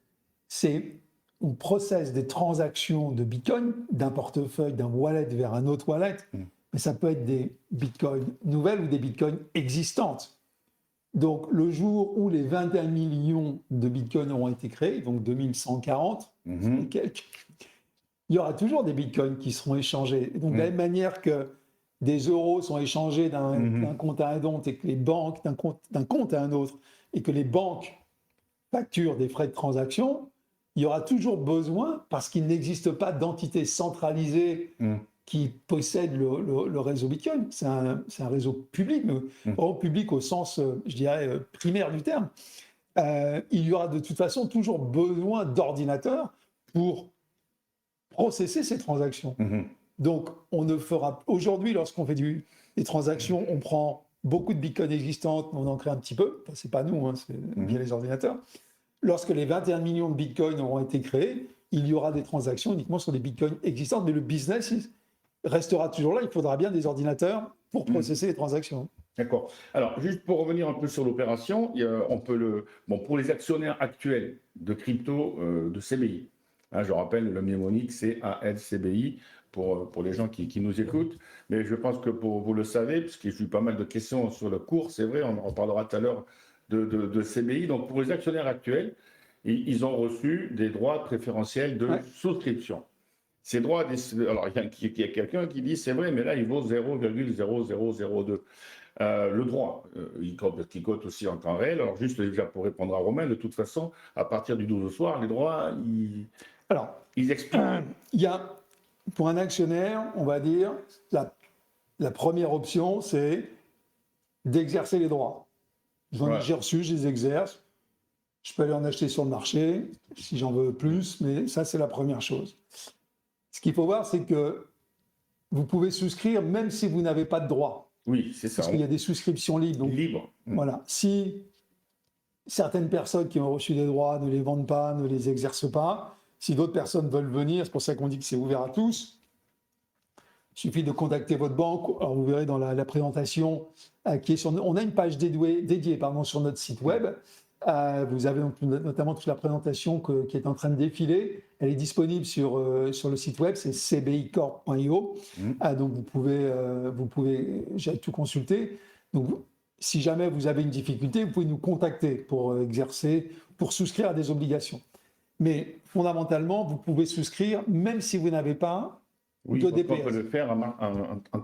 on processe des transactions de bitcoin d'un portefeuille, d'un wallet vers un autre wallet, mais ça peut être des bitcoins nouvelles ou des bitcoins existantes. Donc, le jour où les 21 millions de bitcoins auront été créés, donc 2140, quelques, il y aura toujours des bitcoins qui seront échangés. Donc, de la même manière que des euros sont échangés d'un compte à un autre et que les banques, d'un compte à un autre, et que les banques facturent des frais de transaction, il y aura toujours besoin, parce qu'il n'existe pas d'entité centralisée qui possède le réseau Bitcoin. C'est un réseau public, mais vraiment public au sens, je dirais, primaire du terme. Il y aura de toute façon toujours besoin d'ordinateurs pour processer ces transactions. Donc, on ne fera... Aujourd'hui, lorsqu'on fait des transactions, on prend beaucoup de bitcoins existantes, on en crée un petit peu. Enfin, c'est pas nous, hein, c'est via les ordinateurs. Lorsque les 21 millions de bitcoins auront été créés, il y aura des transactions uniquement sur des bitcoins existantes, mais le business restera toujours là. Il faudra bien des ordinateurs pour processer les transactions. D'accord. Alors, juste pour revenir un peu sur l'opération, pour les actionnaires actuels de crypto de CBI, hein, je rappelle, le mnémonique c'est ALCBI pour les gens qui nous écoutent, mais je pense que vous le savez, puisque j'ai eu pas mal de questions sur le cours, c'est vrai, on en parlera tout à l'heure de CBI. Donc, pour les actionnaires actuels, ils ont reçu des droits préférentiels de souscription. Ces droits, alors il y a quelqu'un qui dit c'est vrai, mais là il vaut 0,0002. Le droit, qui cote aussi en temps réel. Alors juste déjà pour répondre à Romain, de toute façon, à partir du 12 au soir, les droits, ils explosent. Il y a, pour un actionnaire, on va dire, la première option, c'est d'exercer les droits. J'ai reçu, je les exerce. Je peux aller en acheter sur le marché, si j'en veux plus, mais ça, c'est la première chose. Ce qu'il faut voir, c'est que vous pouvez souscrire même si vous n'avez pas de droit. Oui, c'est ça. Parce qu'il y a des souscriptions libres. Donc, libres. Voilà. Si certaines personnes qui ont reçu des droits ne les vendent pas, ne les exercent pas, si d'autres personnes veulent venir, c'est pour ça qu'on dit que c'est ouvert à tous, il suffit de contacter votre banque. Alors vous verrez dans la présentation qui est sur... On a une page dédiée sur notre site web. Vous avez donc notamment toute la présentation qui est en train de défiler. Elle est disponible sur le site web, c'est cbicorp.io. Donc vous pouvez tout consulter. Donc si jamais vous avez une difficulté, vous pouvez nous contacter pour souscrire à des obligations. Mais fondamentalement, vous pouvez souscrire même si vous n'avez pas de DPS. On peut le faire en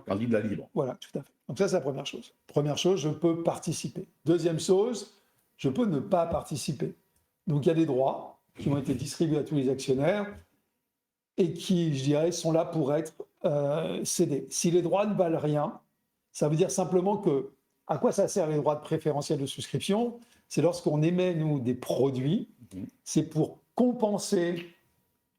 candidat libre. Voilà, tout à fait. Donc ça, c'est la première chose. Première chose, je peux participer. Deuxième chose, je peux ne pas participer. Donc il y a des droits qui ont été distribués à tous les actionnaires et qui, je dirais, sont là pour être cédés. Si les droits ne valent rien, ça veut dire simplement que, à quoi ça sert les droits de préférentiel de souscription? C'est lorsqu'on émet, nous, des produits, c'est pour compenser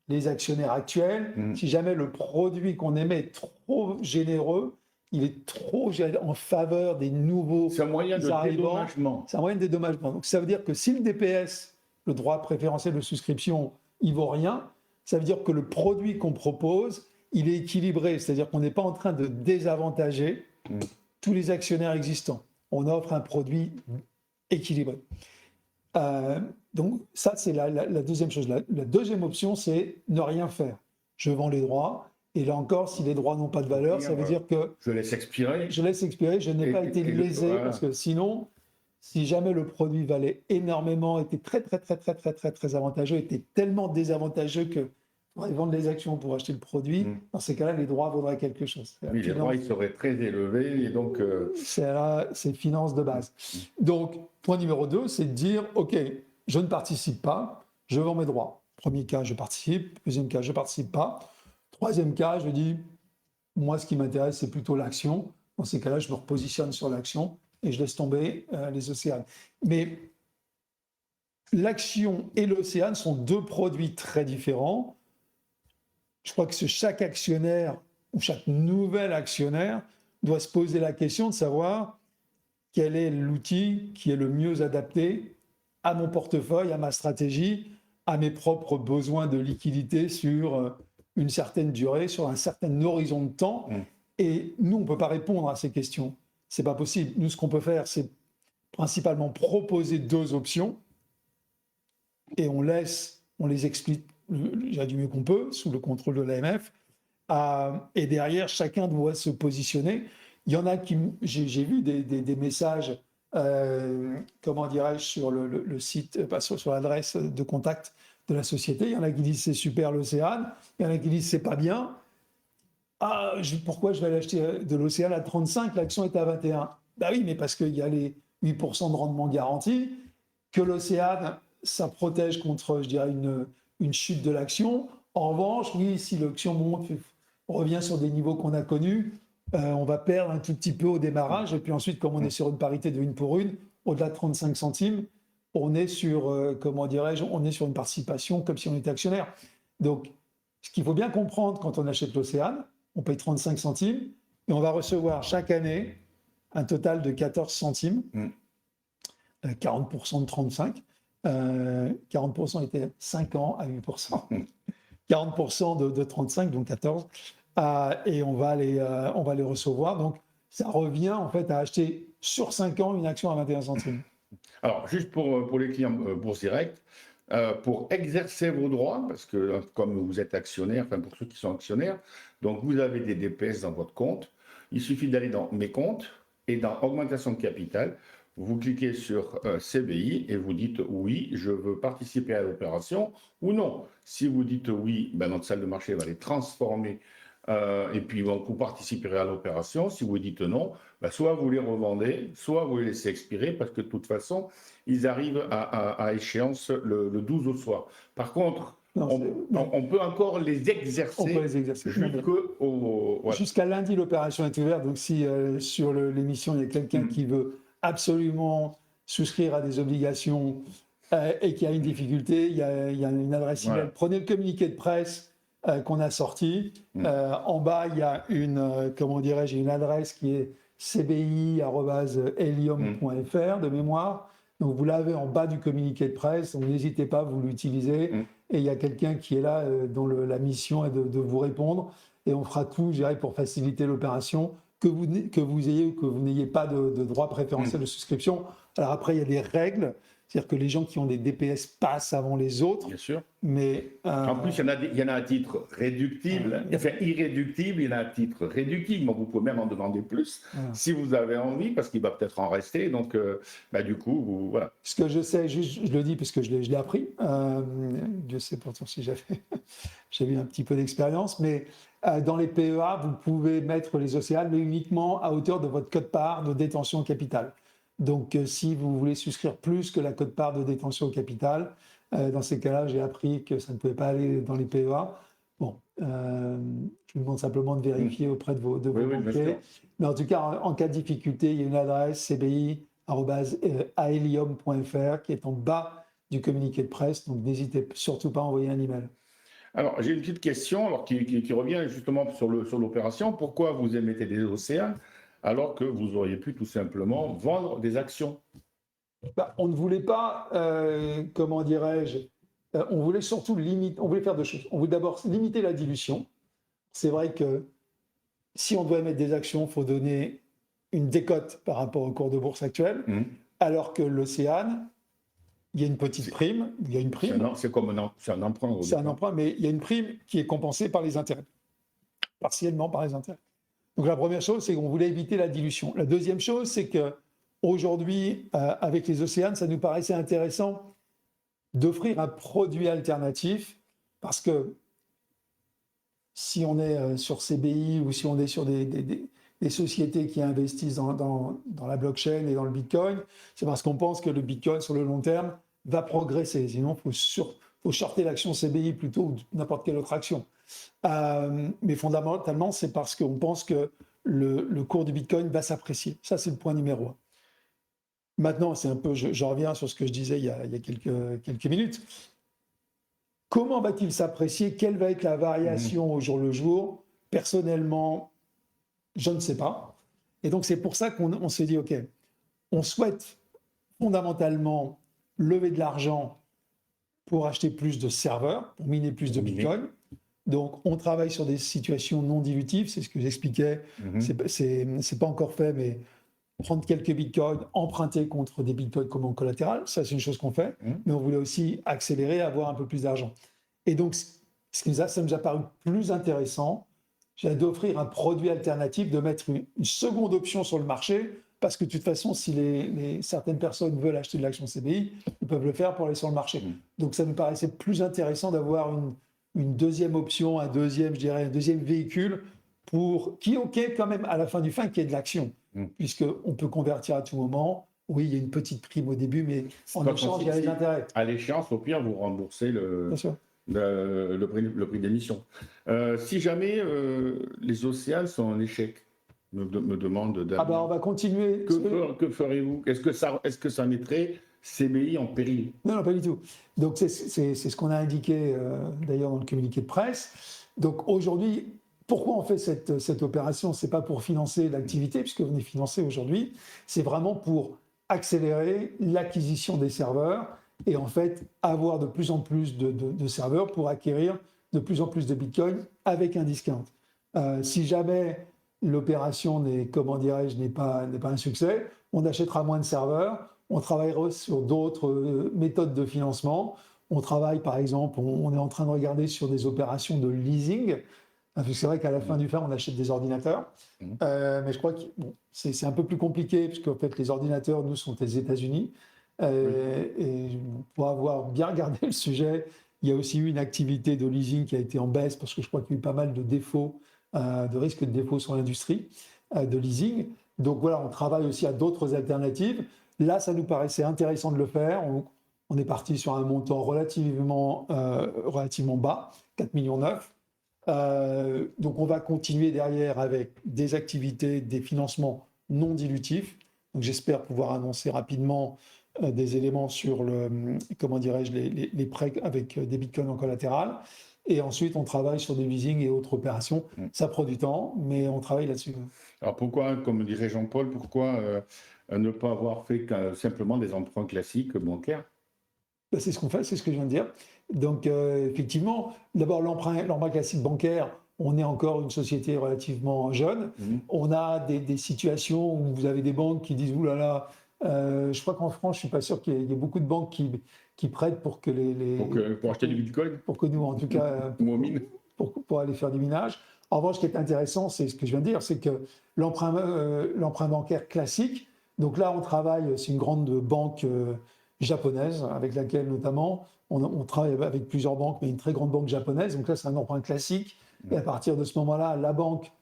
les actionnaires actuels. Si jamais le produit qu'on émet est trop généreux, il est trop en faveur des nouveaux arrivants. C'est un moyen de dédommagement. C'est un moyen de dédommagement. Donc ça veut dire que si le DPS, le droit préférentiel de souscription, il vaut rien, ça veut dire que le produit qu'on propose, il est équilibré. C'est-à-dire qu'on n'est pas en train de désavantager tous les actionnaires existants. On offre un produit équilibré. Donc ça, c'est la deuxième chose. La deuxième option, c'est ne rien faire. Je vends les droits. Et là encore, si les droits n'ont pas de valeur, ça veut dire que... Je laisse expirer. Je n'ai pas été lésé, parce que sinon, si jamais le produit valait énormément, était très avantageux, était tellement désavantageux que pour vendre les actions pour acheter le produit, dans ces cas-là, les droits vaudraient quelque chose. Oui, les droits, ils seraient très élevés, et donc... C'est finance de base. Donc, point numéro 2, c'est de dire, OK, je ne participe pas, je vends mes droits. Premier cas, je participe. Deuxième cas, je ne participe pas. Troisième cas, je dis, moi, ce qui m'intéresse, c'est plutôt l'action. Dans ces cas-là, je me repositionne sur l'action et je laisse tomber les océans. Mais l'action et l'océan sont deux produits très différents. Je crois que chaque actionnaire ou chaque nouvel actionnaire doit se poser la question de savoir quel est l'outil qui est le mieux adapté à mon portefeuille, à ma stratégie, à mes propres besoins de liquidité sur une certaine durée, sur un certain horizon de temps. Et nous, on ne peut pas répondre à ces questions. Ce n'est pas possible. Nous, ce qu'on peut faire, c'est principalement proposer deux options et on les explique du mieux qu'on peut, sous le contrôle de l'AMF. Et derrière, chacun doit se positionner. Il y en a qui... J'ai vu des messages, comment dirais-je, sur le site, sur l'adresse de contact de la société. Il y en a qui disent c'est super l'Océan, il y en a qui disent c'est pas bien. Ah, pourquoi je vais aller acheter de l'Océane à 35, l'action est à 21? Bah oui, mais parce qu'il y a les 8% de rendement garanti, que l'Océane, ça protège contre, je dirais, une chute de l'action. En revanche, oui, si l'action monte, on revient sur des niveaux qu'on a connus, on va perdre un tout petit peu au démarrage. Et puis ensuite, comme on est sur une parité de 1 pour 1, au-delà de 35 centimes, on est sur, comment dirais-je, on est sur une participation comme si on était actionnaire. Donc, ce qu'il faut bien comprendre quand on achète l'Océane, on paye 35 centimes et on va recevoir chaque année un total de 14 centimes, 40% de 35. 40% était 5 ans à 8%. 40% de 35, donc 14. Et on va les recevoir. Donc, ça revient en fait à acheter sur 5 ans une action à 21 centimes. Alors, juste pour les clients Bourse Direct, pour exercer vos droits, parce que comme vous êtes actionnaire, enfin pour ceux qui sont actionnaires, donc vous avez des DPS dans votre compte, il suffit d'aller dans Mes comptes et dans Augmentation de capital, vous cliquez sur CBI et vous dites oui, je veux participer à l'opération ou non. Si vous dites oui, ben notre salle de marché va les transformer et puis donc, vous participerez à l'opération. Si vous dites non, ben, soit vous les revendez, soit vous les laissez expirer parce que de toute façon, ils arrivent à échéance le 12 au soir. Par contre, Non, on peut encore les exercer, on peut les exercer. Voilà. Jusqu'à lundi, l'opération est ouverte. Donc, si sur l'émission, il y a quelqu'un qui veut absolument souscrire à des obligations et qui a une difficulté, il y a une adresse email. Voilà. Prenez le communiqué de presse qu'on a sorti. En bas, il y a comment dirais-je, une adresse qui est cbi@helium.fr de mémoire. Donc, vous l'avez en bas du communiqué de presse. Donc, n'hésitez pas, vous l'utilisez. Et il y a quelqu'un qui est là, dont la mission est de vous répondre. Et on fera tout, je dirais, pour faciliter l'opération, que vous ayez ou que vous n'ayez pas de droit préférentiel de souscription. Alors après, il y a des règles. C'est-à-dire que les gens qui ont des DPS passent avant les autres. Bien sûr. Mais en plus, il y en a à titre réductible, enfin irréductible, il y en a à titre réductible. Donc, vous pouvez même en demander plus si vous avez envie, parce qu'il va peut-être en rester. Donc, du coup, voilà. Ce que je sais, je le dis parce que je l'ai appris. Dieu sait pourtant si j'avais un petit peu d'expérience, mais dans les PEA, vous pouvez mettre les Océanes, mais uniquement à hauteur de votre quote-part de détention au capital. Donc, si vous voulez souscrire plus que la quote-part de détention au capital, dans ces cas-là, j'ai appris que ça ne pouvait pas aller dans les PEA. Bon, je vous demande simplement de vérifier auprès de vos banquiers. Mais en tout cas, en cas de difficulté, il y a une adresse cbi@aelium.fr qui est en bas du communiqué de presse. Donc, n'hésitez surtout pas à envoyer un email. Alors, j'ai une petite question alors, qui revient justement sur l'opération. Pourquoi vous émettez des Océanes alors que vous auriez pu tout simplement vendre des actions? On ne voulait pas, comment dirais-je, on voulait surtout limiter, on voulait faire deux choses. On voulait d'abord limiter la dilution. C'est vrai que si on doit émettre des actions, il faut donner une décote par rapport au cours de bourse actuel, alors que l'Océane, il y a une petite prime, il y a une prime. C'est un emprunt. C'est un emprunt, mais il y a une prime qui est compensée par les intérêts, partiellement par les intérêts. Donc la première chose, c'est qu'on voulait éviter la dilution. La deuxième chose, c'est que aujourd'hui, avec les Océanes, ça nous paraissait intéressant d'offrir un produit alternatif parce que si on est sur CBI ou si on est sur des sociétés qui investissent dans la blockchain et dans le Bitcoin, c'est parce qu'on pense que le Bitcoin, sur le long terme, va progresser. Sinon, il faut shorter l'action CBI plutôt que n'importe quelle autre action. Mais fondamentalement, c'est parce qu'on pense que le cours du Bitcoin va s'apprécier. Ça, c'est le point numéro 1. Maintenant, c'est un peu, je reviens sur ce que je disais il y a quelques minutes. Comment va-t-il s'apprécier? Quelle va être la variation au jour le jour? Personnellement, je ne sais pas. Et donc, c'est pour ça qu'on s'est dit, OK, on souhaite fondamentalement lever de l'argent pour acheter plus de serveurs, pour miner plus de Bitcoin. Donc, on travaille sur des situations non dilutives, c'est ce que j'expliquais. C'est pas encore fait, mais prendre quelques bitcoins, emprunter contre des bitcoins comme en collatéral, ça c'est une chose qu'on fait, mais on voulait aussi accélérer, avoir un peu plus d'argent. Et donc, ça nous a paru plus intéressant, j'ai d'offrir un produit alternatif, de mettre une seconde option sur le marché, parce que de toute façon, si certaines personnes veulent acheter de l'action CBI, ils peuvent le faire pour aller sur le marché. Donc ça nous paraissait plus intéressant d'avoir une deuxième option, un deuxième véhicule qui est quand même à la fin du fin, qui est de l'action, puisqu'on peut convertir à tout moment. Oui, il y a une petite prime au début, mais en échange, il y a les intérêts. À l'échéance, au pire, vous remboursez le prix d'émission. Si jamais les Océanes sont en échec, me demande Damien. Ah bah on va continuer. Que ferez-vous? Est-ce que ça mettrait CBI en péril? Non, pas du tout. Donc c'est ce qu'on a indiqué d'ailleurs dans le communiqué de presse. Donc aujourd'hui, pourquoi on fait cette opération? C'est pas pour financer l'activité, puisqu'on est financé aujourd'hui. C'est vraiment pour accélérer l'acquisition des serveurs et en fait avoir de plus en plus de serveurs pour acquérir de plus en plus de Bitcoin avec un discount. Si jamais l'opération n'est pas un succès, on achètera moins de serveurs, on travaillera sur d'autres méthodes de financement. On travaille par exemple, on est en train de regarder sur des opérations de leasing. C'est vrai qu'à la fin du fin, on achète des ordinateurs. Mais je crois que c'est un peu plus compliqué, puisqu'en fait, les ordinateurs, nous, sont aux États-Unis. Et pour avoir bien regardé le sujet, il y a aussi eu une activité de leasing qui a été en baisse, parce que je crois qu'il y a eu pas mal de défauts, de risques de défauts sur l'industrie de leasing. Donc voilà, on travaille aussi à d'autres alternatives. Là, ça nous paraissait intéressant de le faire. On est parti sur un montant relativement bas, 4,9 millions. Donc on va continuer derrière avec des activités, des financements non dilutifs. Donc j'espère pouvoir annoncer rapidement des éléments sur les prêts avec des bitcoins en collatéral. Et ensuite, on travaille sur des leasing et autres opérations. Ça prend du temps, mais on travaille là-dessus. Alors pourquoi, comme dirait Jean-Paul, pourquoi ne pas avoir fait simplement des emprunts classiques bancaires? C'est ce qu'on fait, c'est ce que je viens de dire. Donc effectivement, d'abord l'emprunt classique bancaire, on est encore une société relativement jeune. On a des situations où vous avez des banques qui disent « Ouh là là, je crois qu'en France, je ne suis pas sûr qu'il y ait beaucoup de banques qui prêtent pour que pour acheter du bitcoin. Pour que nous, en tout cas, pour aller faire du minage. En revanche, ce qui est intéressant, c'est ce que je viens de dire, c'est que l'emprunt bancaire classique, donc là, on travaille, c'est une grande banque japonaise, avec laquelle notamment, on travaille avec plusieurs banques, mais une très grande banque japonaise, donc là, c'est un emprunt classique. Et à partir de ce moment-là, la banque,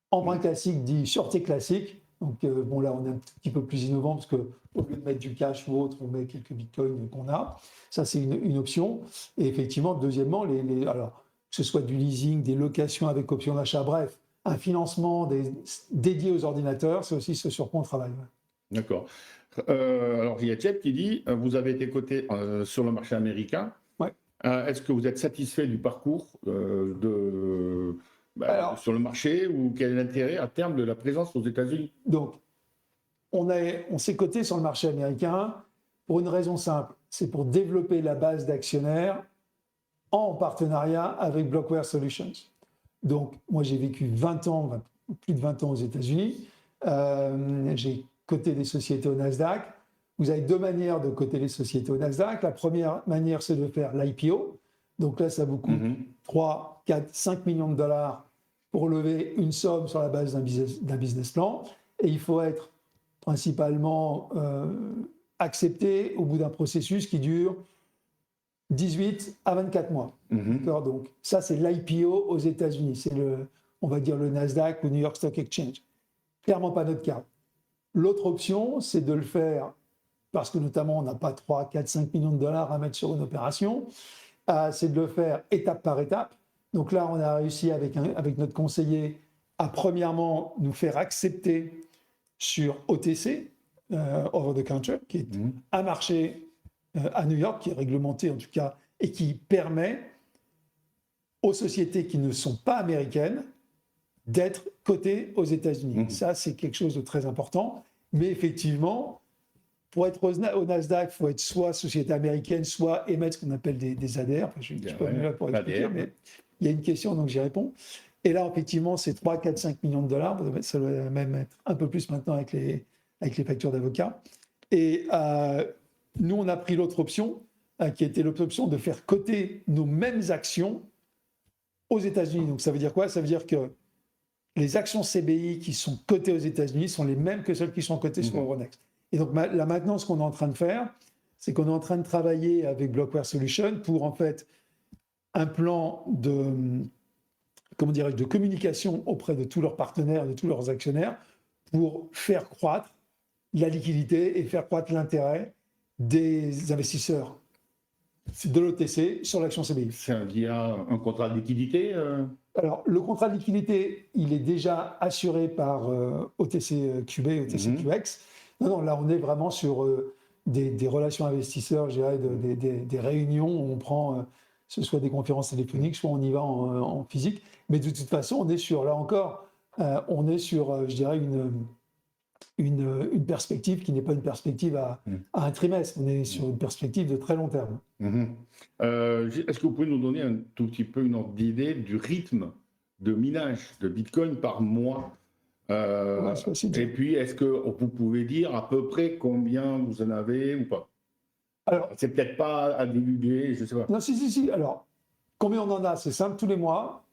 emprunt classique dit sûreté classique. Donc là, on est un petit peu plus innovant parce qu'au lieu de mettre du cash ou autre, on met quelques bitcoins qu'on a. Ça, c'est une option. Et effectivement, deuxièmement, alors, que ce soit du leasing, des locations avec option d'achat, bref, un financement dédié aux ordinateurs, c'est aussi ce sur quoi on travaille. D'accord. Alors, il y a Jeff qui dit vous avez été coté sur le marché américain. Ouais. Est-ce que vous êtes satisfait du parcours sur le marché, ou quel est l'intérêt à terme de la présence aux États-Unis? Donc, on s'est coté sur le marché américain pour une raison simple, c'est pour développer la base d'actionnaires en partenariat avec Blockware Solutions. Donc, moi, j'ai vécu plus de 20 ans aux États-Unis. J'ai coté des sociétés au Nasdaq. Vous avez deux manières de coter les sociétés au Nasdaq. La première manière, c'est de faire l'IPO. Donc là, ça vous coûte 3, 4, 5 millions de dollars pour lever une somme sur la base d'un business plan. Et il faut être principalement accepté au bout d'un processus qui dure 18 à 24 mois. Donc ça, c'est l'IPO aux États-Unis. C'est on va dire le Nasdaq ou New York Stock Exchange. Clairement pas notre cas. L'autre option, c'est de le faire parce que notamment on n'a pas 3, 4, 5 millions de dollars à mettre sur une opération. C'est de le faire étape par étape. Donc là, on a réussi avec notre conseiller à premièrement nous faire accepter sur OTC, Over the Counter, qui est un marché à New York, qui est réglementé en tout cas, et qui permet aux sociétés qui ne sont pas américaines d'être cotées aux États-Unis. Ça, c'est quelque chose de très important. Mais effectivement, pour être au Nasdaq, il faut être soit société américaine, soit émettre ce qu'on appelle des ADR. Enfin, je ne suis pas venu là pour expliquer, mais il y a une question, donc j'y réponds. Et là, effectivement, c'est 3, 4, 5 millions de dollars. Ça doit même être un peu plus maintenant avec les factures d'avocats. Et nous, on a pris l'autre option, qui était l'option de faire coter nos mêmes actions aux États-Unis. Donc, ça veut dire quoi? Ça veut dire que les actions CBI qui sont cotées aux États-Unis sont les mêmes que celles qui sont cotées sur Euronext. Et donc, là, maintenant, ce qu'on est en train de faire, c'est qu'on est en train de travailler avec Blockware Solutions pour, en fait, un plan comment dirais-je, de communication auprès de tous leurs partenaires, de tous leurs actionnaires, pour faire croître la liquidité et faire croître l'intérêt des investisseurs de l'OTC sur l'action CBI. C'est via un contrat de liquidité Alors, le contrat de liquidité, il est déjà assuré par OTC QB, OTC QX. Non, là, on est vraiment sur des relations investisseurs, je dirais, des réunions où on prend, ce soit des conférences téléphoniques, soit on y va en physique. Mais de toute façon, on est sur, là encore, on est sur, je dirais, une perspective qui n'est pas une perspective à un trimestre. On est sur une perspective de très long terme. Est-ce que vous pouvez nous donner un tout petit peu une ordre d'idée du rythme de minage de Bitcoin par mois et puis, est-ce que vous pouvez dire à peu près combien vous en avez ou pas? Alors, c'est peut-être pas à divulguer, je sais pas. Non, si. Alors, combien on en a? C'est simple, tous les mois,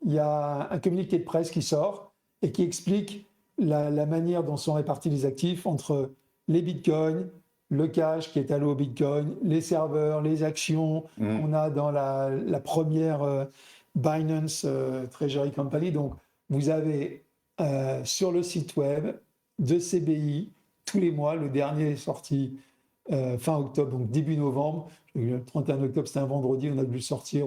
il y a un communiqué de presse qui sort et qui explique la manière dont sont répartis les actifs entre les bitcoins, le cash qui est alloué au bitcoin, les serveurs, les actions qu'on a dans la première Binance Treasury Company. Donc, vous avez sur le site web de CBI, tous les mois, le dernier est sorti fin octobre, donc début novembre. Le 31 octobre, c'était un vendredi, on a dû le sortir.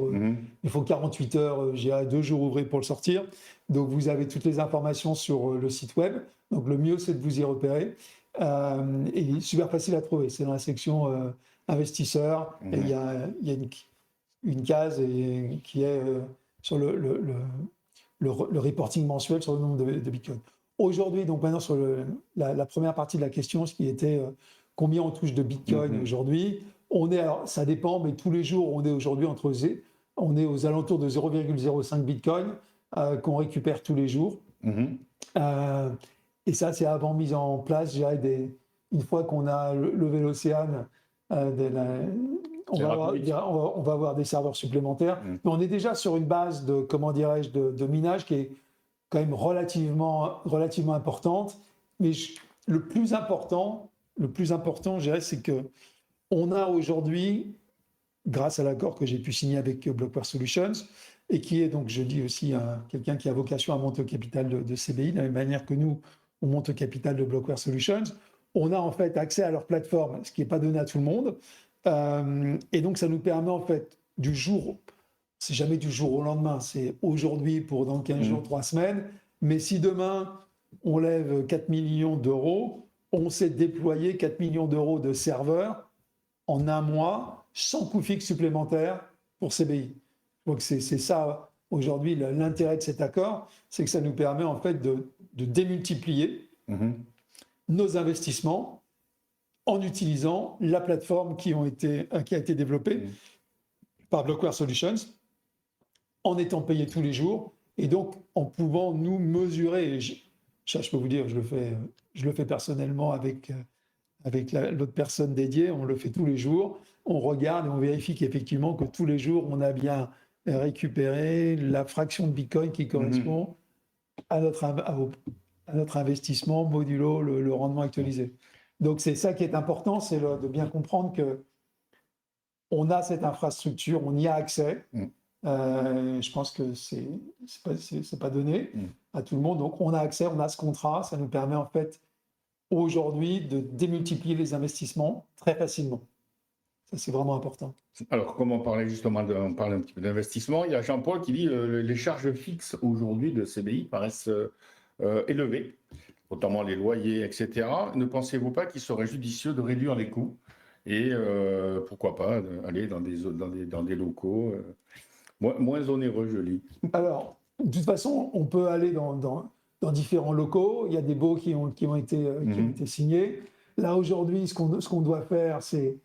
Il faut 48 heures, j'ai 2 jours ouvrés pour le sortir. Donc, vous avez toutes les informations sur le site web. Donc, le mieux, c'est de vous y repérer. Et il est super facile à trouver. C'est dans la section investisseurs. Et il y a une case qui est sur le reporting mensuel sur le nombre de bitcoins. Aujourd'hui, donc maintenant, sur la première partie de la question, ce qui était combien on touche de bitcoin aujourd'hui, alors ça dépend, mais tous les jours, on est aujourd'hui on est aux alentours de 0,05 bitcoin qu'on récupère tous les jours. Et ça, c'est avant mise en place, je dirais, une fois qu'on a levé l'océan, on va avoir des serveurs supplémentaires. Mais on est déjà sur une base de, comment dirais-je, de minage qui est quand même relativement importante. Mais le plus important, je dirais, c'est qu'on a aujourd'hui, grâce à l'accord que j'ai pu signer avec Blockware Solutions, et qui est donc, je dis aussi, quelqu'un qui a vocation à monter au capital de CBI, de la même manière que nous, on monte au capital de Blockware Solutions, on a en fait accès à leur plateforme, ce qui n'est pas donné à tout le monde. Et donc, ça nous permet en fait c'est jamais du jour au lendemain, c'est aujourd'hui pour dans 15 jours, 3 semaines. Mais si demain, on lève 4 millions d'euros, on sait déployer 4 millions d'euros de serveurs en un mois, sans coût fixe supplémentaire pour CBI. Donc, c'est ça, aujourd'hui, l'intérêt de cet accord, c'est que ça nous permet en fait de démultiplier nos investissements en utilisant la plateforme qui a été développée par Blockware Solutions, en étant payé tous les jours, et donc en pouvant nous mesurer. Je peux vous dire, je le fais personnellement avec l'autre personne dédiée, on le fait tous les jours, on regarde et on vérifie qu'effectivement que tous les jours, on a bien récupéré la fraction de Bitcoin qui correspond à notre investissement modulo le rendement actualisé. Donc c'est ça qui est important, c'est de bien comprendre qu'on a cette infrastructure, on y a accès. Je pense que c'est pas donné à tout le monde. Donc on a accès, on a ce contrat, ça nous permet en fait aujourd'hui de démultiplier les investissements très facilement. Ça, c'est vraiment important. Alors, comme on parlait justement, on parle un petit peu d'investissement, il y a Jean-Paul qui dit les charges fixes aujourd'hui de CBI paraissent élevées, notamment les loyers, etc. Ne pensez-vous pas qu'il serait judicieux de réduire les coûts et pourquoi pas aller dans des locaux moins onéreux, je lis. Alors, de toute façon, on peut aller dans différents locaux. Il y a des baux qui ont été signés. Là, aujourd'hui, ce qu'on doit faire, c'est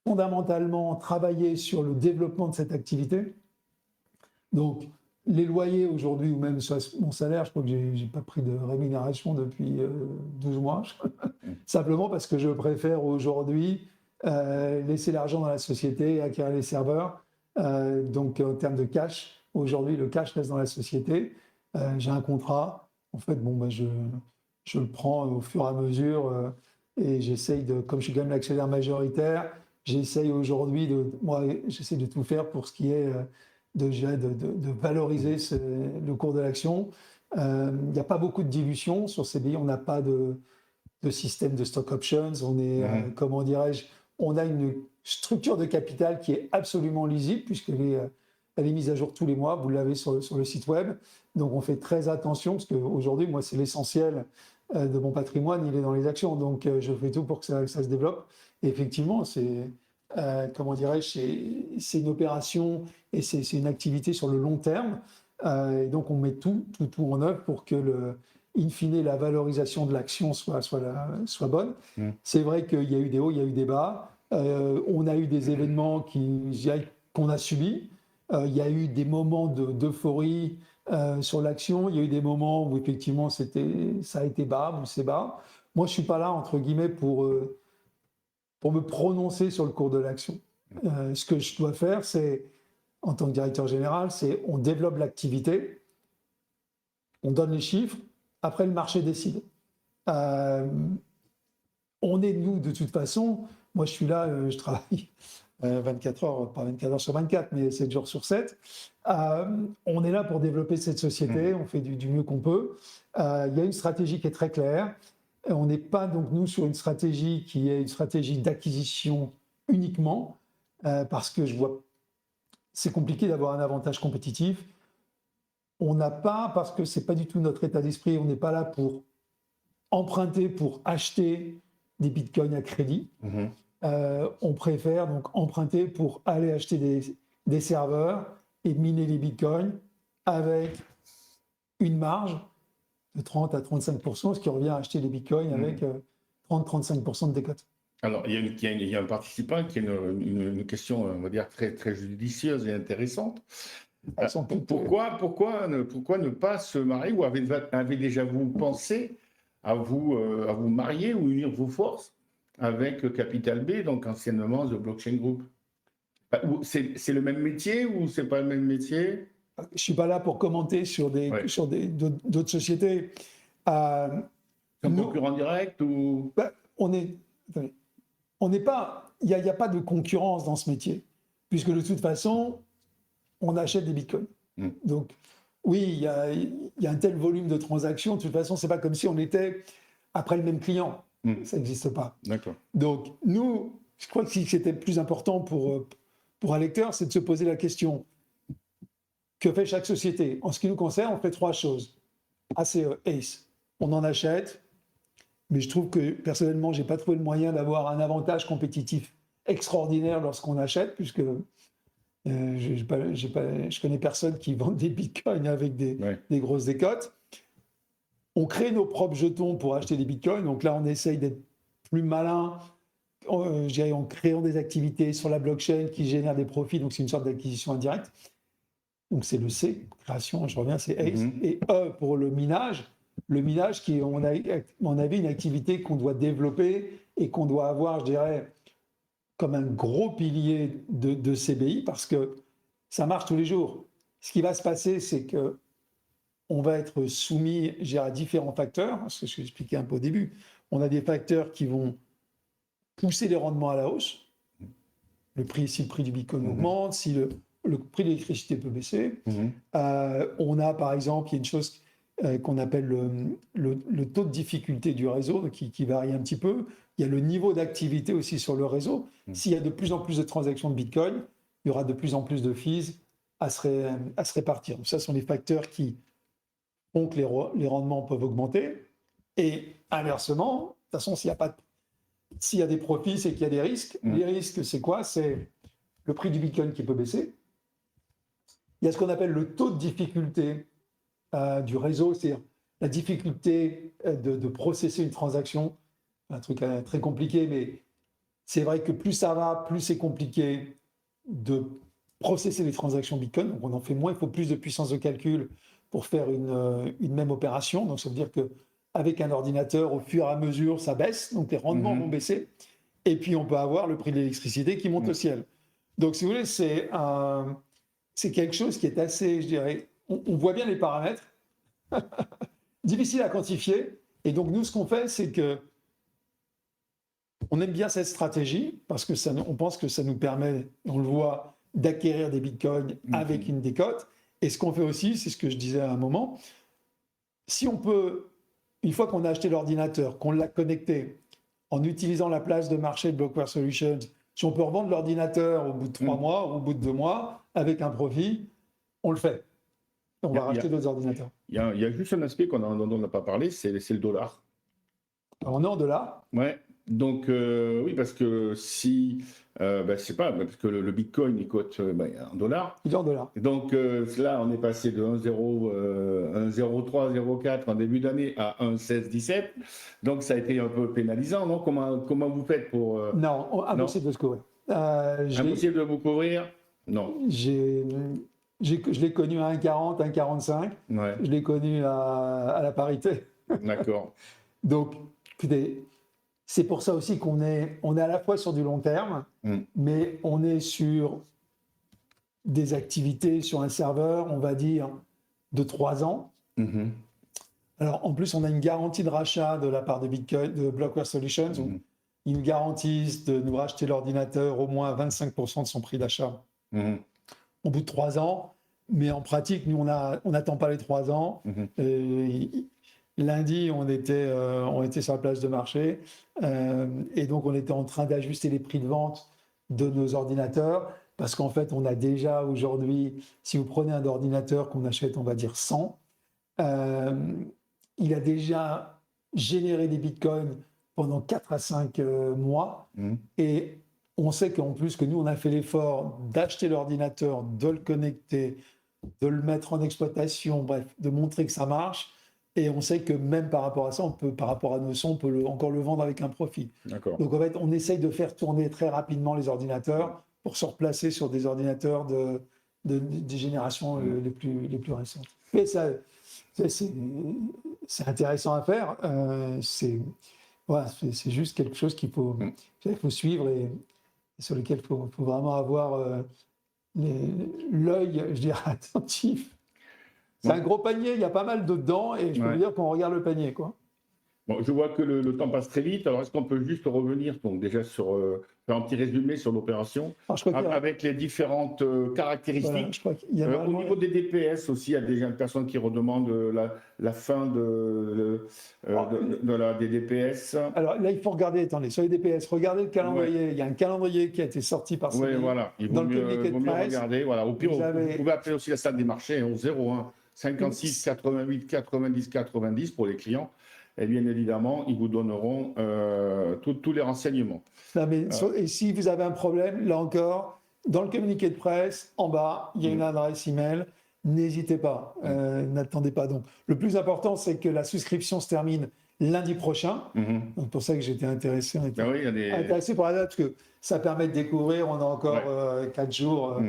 fondamentalement travailler sur le développement de cette activité. Donc, les loyers aujourd'hui, ou même sur mon salaire, je crois que je n'ai pas pris de rémunération depuis 12 mois, simplement parce que je préfère aujourd'hui laisser l'argent dans la société et acquérir les serveurs. Donc, en termes de cash, aujourd'hui, le cash reste dans la société. J'ai un contrat. En fait, je le prends au fur et à mesure et j'essaye comme je suis quand même l'actionnaire majoritaire, j'essaye aujourd'hui j'essaie de tout faire pour ce qui est de valoriser le cours de l'action. Il n'y a pas beaucoup de dilution sur CBI, on n'a pas de système de stock options, on est, comment dirais-je, on a une structure de capital qui est absolument lisible puisqu'elle est mise à jour tous les mois, vous l'avez sur le site web, donc on fait très attention parce qu'aujourd'hui, moi, c'est l'essentiel de mon patrimoine, il est dans les actions, donc je fais tout pour que ça se développe. Et effectivement, comment dirais-je, c'est une opération et c'est une activité sur le long terme, et donc on met tout en œuvre pour que in fine, la valorisation de l'action soit bonne. C'est vrai qu'il y a eu des hauts, il y a eu des bas. On a eu des événements qu'on a subis. Il y a eu des moments d'euphorie sur l'action. Il y a eu des moments où effectivement ça a été bas, ou c'est bas. Moi, je ne suis pas là, entre guillemets, pour me prononcer sur le cours de l'action. Ce que je dois faire, c'est, en tant que directeur général, c'est on développe l'activité, on donne les chiffres, après le marché décide. On est, nous, de toute façon, moi je suis là, je travaille 24 heures, pas 24 heures sur 24, mais 7 jours sur 7. On est là pour développer cette société, on fait du mieux qu'on peut. Il y a une stratégie qui est très claire. On n'est pas, donc, nous, sur une stratégie qui est une stratégie d'acquisition uniquement, parce que je vois, c'est compliqué d'avoir un avantage compétitif. On n'a pas, parce que ce n'est pas du tout notre état d'esprit, on n'est pas là pour emprunter, pour acheter des bitcoins à crédit. On préfère donc emprunter pour aller acheter des serveurs et miner les bitcoins avec une marge de 30 à 35%, ce qui revient à acheter les bitcoins avec 30-35% de décote. Alors, il y a un participant qui a une question, on va dire, très, très judicieuse et intéressante. Pourquoi ne pas se marier, ou avez déjà vous pensé à vous marier ou unir vos forces avec Capital B, donc anciennement The Blockchain Group? C'est le même métier ou c'est pas le même métier? Je ne suis pas là pour commenter sur d'autres sociétés. Un concurrent direct ou... On n'est pas... Il n'y a pas de concurrence dans ce métier, puisque de toute façon, on achète des bitcoins. Donc, oui, il y a un tel volume de transactions. De toute façon, ce n'est pas comme si on était après le même client. Ça n'existe pas. D'accord. Donc, nous, je crois que ce qui était le plus important pour un lecteur, c'est de se poser la question: que fait chaque société? En ce qui nous concerne, on fait 3 choses. ACE, ACE, on en achète, mais je trouve que, personnellement, je n'ai pas trouvé le moyen d'avoir un avantage compétitif extraordinaire lorsqu'on achète, puisque je connais personne qui vend des bitcoins avec des grosses décotes. On crée nos propres jetons pour acheter des bitcoins. Donc là, on essaye d'être plus malin, en créant des activités sur la blockchain qui génèrent des profits. Donc c'est une sorte d'acquisition indirecte. Donc c'est le C, création, je reviens, c'est ACE. Et E pour le minage. Le minage, on avait une activité qu'on doit développer et qu'on doit avoir, je dirais, comme un gros pilier de CBI, parce que ça marche tous les jours. Ce qui va se passer, c'est qu'on va être soumis à différents facteurs, ce que je expliquais un peu au début. On a des facteurs qui vont pousser les rendements à la hausse. Si le prix du bitcoin augmente, si le prix de l'électricité peut baisser. On a, par exemple, il y a une chose qu'on appelle le taux de difficulté du réseau, qui varie un petit peu. Il y a le niveau d'activité aussi sur le réseau. S'il y a de plus en plus de transactions de bitcoin, il y aura de plus en plus de fees à se répartir. Donc ça sont les facteurs qui font que les rendements peuvent augmenter. Et inversement, de toute façon, s'il y a des profits, c'est qu'il y a des risques. Les risques, c'est quoi? C'est le prix du bitcoin qui peut baisser. Il y a ce qu'on appelle le taux de difficulté du réseau, c'est-à-dire la difficulté de processer une transaction. Un truc très compliqué, mais c'est vrai que plus ça va, plus c'est compliqué de processer les transactions Bitcoin. Donc on en fait moins, il faut plus de puissance de calcul pour faire une même opération. Donc ça veut dire qu'avec un ordinateur, au fur et à mesure, ça baisse, donc les rendements vont baisser. Et puis on peut avoir le prix de l'électricité qui monte au ciel. Donc si vous voulez, c'est quelque chose qui est assez, je dirais, on voit bien les paramètres, difficile à quantifier. Et donc nous, ce qu'on fait, c'est que on aime bien cette stratégie parce que on pense que ça nous permet, on le voit, d'acquérir des bitcoins avec une décote. Et ce qu'on fait aussi, c'est ce que je disais à un moment, si on peut, une fois qu'on a acheté l'ordinateur, qu'on l'a connecté, en utilisant la place de marché de Blockware Solutions, si on peut revendre l'ordinateur au bout de 3 mois ou au bout de 2 mois avec un profit, on le fait. On va racheter d'autres ordinateurs. Il y a juste un aspect dont on n'a pas parlé, c'est le dollar. Alors, on est en dollars. Ouais. Donc, oui, parce que si, je sais pas, parce que le Bitcoin, il cote en dollars. Il est en dollars. Donc, là, on est passé de 1,03, 0,4 en début d'année à 1,16, 17. Donc, ça a été un peu pénalisant, non? Comment vous faites pour... Non, impossible de se couvrir. Impossible de vous couvrir? Non. Je l'ai connu à 1,40, 1,45. Ouais. Je l'ai connu à la parité. D'accord. Donc, écoutez, c'est pour ça aussi qu'on est à la fois sur du long terme, mais on est sur des activités sur un serveur, on va dire, de 3 ans. Alors, en plus, on a une garantie de rachat de la part de Bitcoin, de Blockware Solutions. Ils nous garantissent de nous racheter l'ordinateur au moins à 25% de son prix d'achat au bout de 3 ans. Mais en pratique, nous, on n'attend pas les 3 ans. Lundi, on était sur la place de marché et donc on était en train d'ajuster les prix de vente de nos ordinateurs parce qu'en fait, on a déjà aujourd'hui, si vous prenez un ordinateur qu'on achète, on va dire 100, il a déjà généré des bitcoins pendant 4 à 5 mois et on sait qu'en plus que nous, on a fait l'effort d'acheter l'ordinateur, de le connecter, de le mettre en exploitation, bref, de montrer que ça marche. Et on sait que même par rapport à ça, par rapport à nos sons, on peut encore le vendre avec un profit. D'accord. Donc en fait, on essaye de faire tourner très rapidement les ordinateurs pour se replacer sur des ordinateurs des générations les plus récentes. Mais ça, c'est intéressant à faire. Voilà, c'est juste quelque chose qu'il faut suivre et sur lequel il faut vraiment avoir l'œil, je dirais, attentif. C'est un gros panier, il y a pas mal dedans et je peux vous dire qu'on regarde le panier, quoi. Bon, je vois que le temps passe très vite. Alors, est-ce qu'on peut juste revenir donc déjà sur faire un petit résumé sur l'opération avec les différentes caractéristiques. Voilà, je crois qu'il y a au niveau des DPS aussi, il y a déjà une personne qui redemande la fin des DPS. Alors là, il faut regarder, attendez, sur les DPS, regardez le calendrier. Il y a un calendrier qui a été sorti par CBI. Oui, voilà. Il vaut mieux regarder. Voilà. Au pire, vous pouvez appeler aussi la salle des marchés au 01 56 88 90 90 pour les clients. Et bien évidemment, ils vous donneront tous les renseignements. Non, mais et si vous avez un problème, là encore, dans le communiqué de presse, en bas, il y a une adresse email. N'hésitez pas, n'attendez pas. Donc, le plus important, c'est que la souscription se termine lundi prochain. Donc, pour ça que j'étais intéressé. Intéressé par la date, parce que ça permet de découvrir. On a encore 4 jours,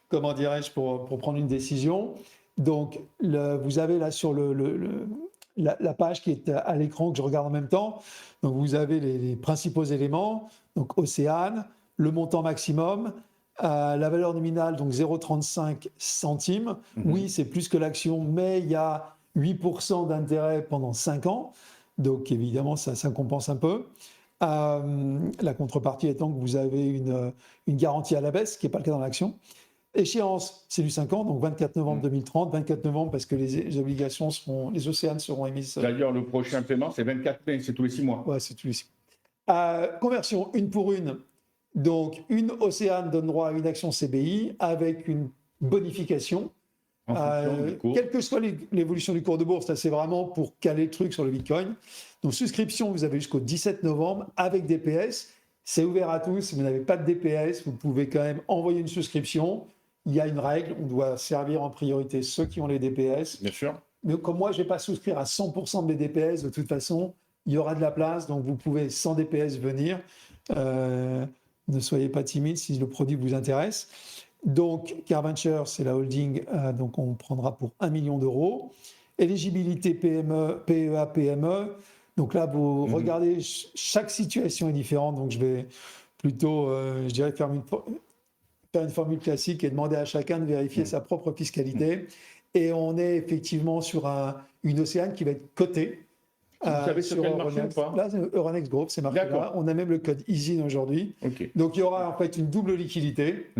comment dirais-je, pour prendre une décision. Donc, vous avez là sur la page qui est à l'écran que je regarde en même temps. Donc, vous avez les principaux éléments. Donc, Océane, le montant maximum, la valeur nominale, donc 0,35 centimes. Oui, c'est plus que l'action, mais il y a 8% d'intérêt pendant 5 ans. Donc, évidemment, ça compense un peu. La contrepartie étant que vous avez une garantie à la baisse, ce qui n'est pas le cas dans l'action. Échéance, c'est du 5 ans, donc 24 novembre 2030. 24 novembre parce que les obligations les Océanes seront émises. D'ailleurs, le prochain paiement, c'est 24 mai, c'est tous les 6 mois. Ouais, c'est tous les 6 mois. Conversion, une pour une. Donc, une Océane donne droit à une action CBI avec une bonification. En fonction du cours. Quelle que soit l'évolution du cours de bourse, c'est vraiment pour caler le truc sur le Bitcoin. Donc, souscription, vous avez jusqu'au 17 novembre avec DPS. C'est ouvert à tous. Si vous n'avez pas de DPS, vous pouvez quand même envoyer une souscription. Il y a une règle, on doit servir en priorité ceux qui ont les DPS. Bien sûr. Mais comme moi, je ne vais pas souscrire à 100% de mes DPS, de toute façon, il y aura de la place, donc vous pouvez sans DPS venir. Ne soyez pas timide si le produit vous intéresse. Donc, CarVenture, c'est la holding, donc on prendra pour 1 million d'euros. Éligibilité PME, PEA, PME. Donc là, vous regardez, chaque situation est différente, donc je vais plutôt, je dirais, faire une formule classique et demander à chacun de vérifier sa propre fiscalité. Et on est effectivement sur une Océane qui va être cotée. Vous savez sur quel marché ou pas? Là, c'est Euronext Group, c'est marqué là. On a même le code EASY aujourd'hui. Okay. Donc, il y aura en fait une double liquidité.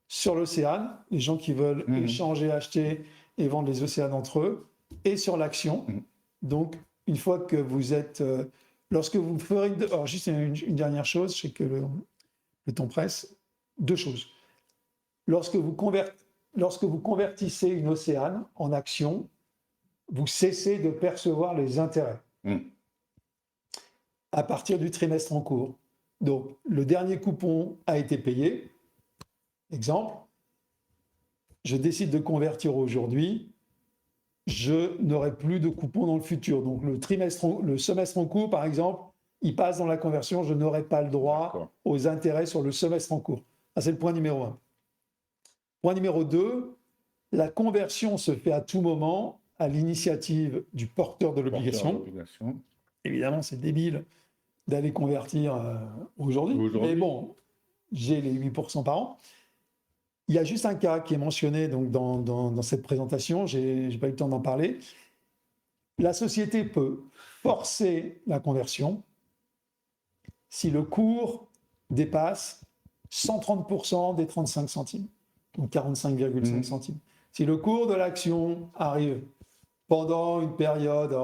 sur l'Océane, les gens qui veulent échanger, acheter et vendre les Océanes entre eux, et sur l'action. Donc, une fois que vous êtes... lorsque vous ferez... Alors, juste une dernière chose, je sais que le temps presse. 2 choses. Lorsque vous convertissez une Océane en action, vous cessez de percevoir les intérêts à partir du trimestre en cours. Donc, le dernier coupon a été payé. Exemple, je décide de convertir aujourd'hui, je n'aurai plus de coupons dans le futur. Donc, le semestre en cours, par exemple, il passe dans la conversion, je n'aurai pas le droit aux intérêts sur le semestre en cours. Ça, c'est le point numéro 1. Point numéro 2, la conversion se fait à tout moment à l'initiative du porteur de l'obligation. Évidemment, c'est débile d'aller convertir aujourd'hui. Mais bon, j'ai les 8% par an. Il y a juste un cas qui est mentionné donc, dans cette présentation, je n'ai pas eu le temps d'en parler. La société peut forcer la conversion si le cours dépasse 130% des 35 centimes, donc 45,5 centimes. Si le cours de l'action arrive pendant une période,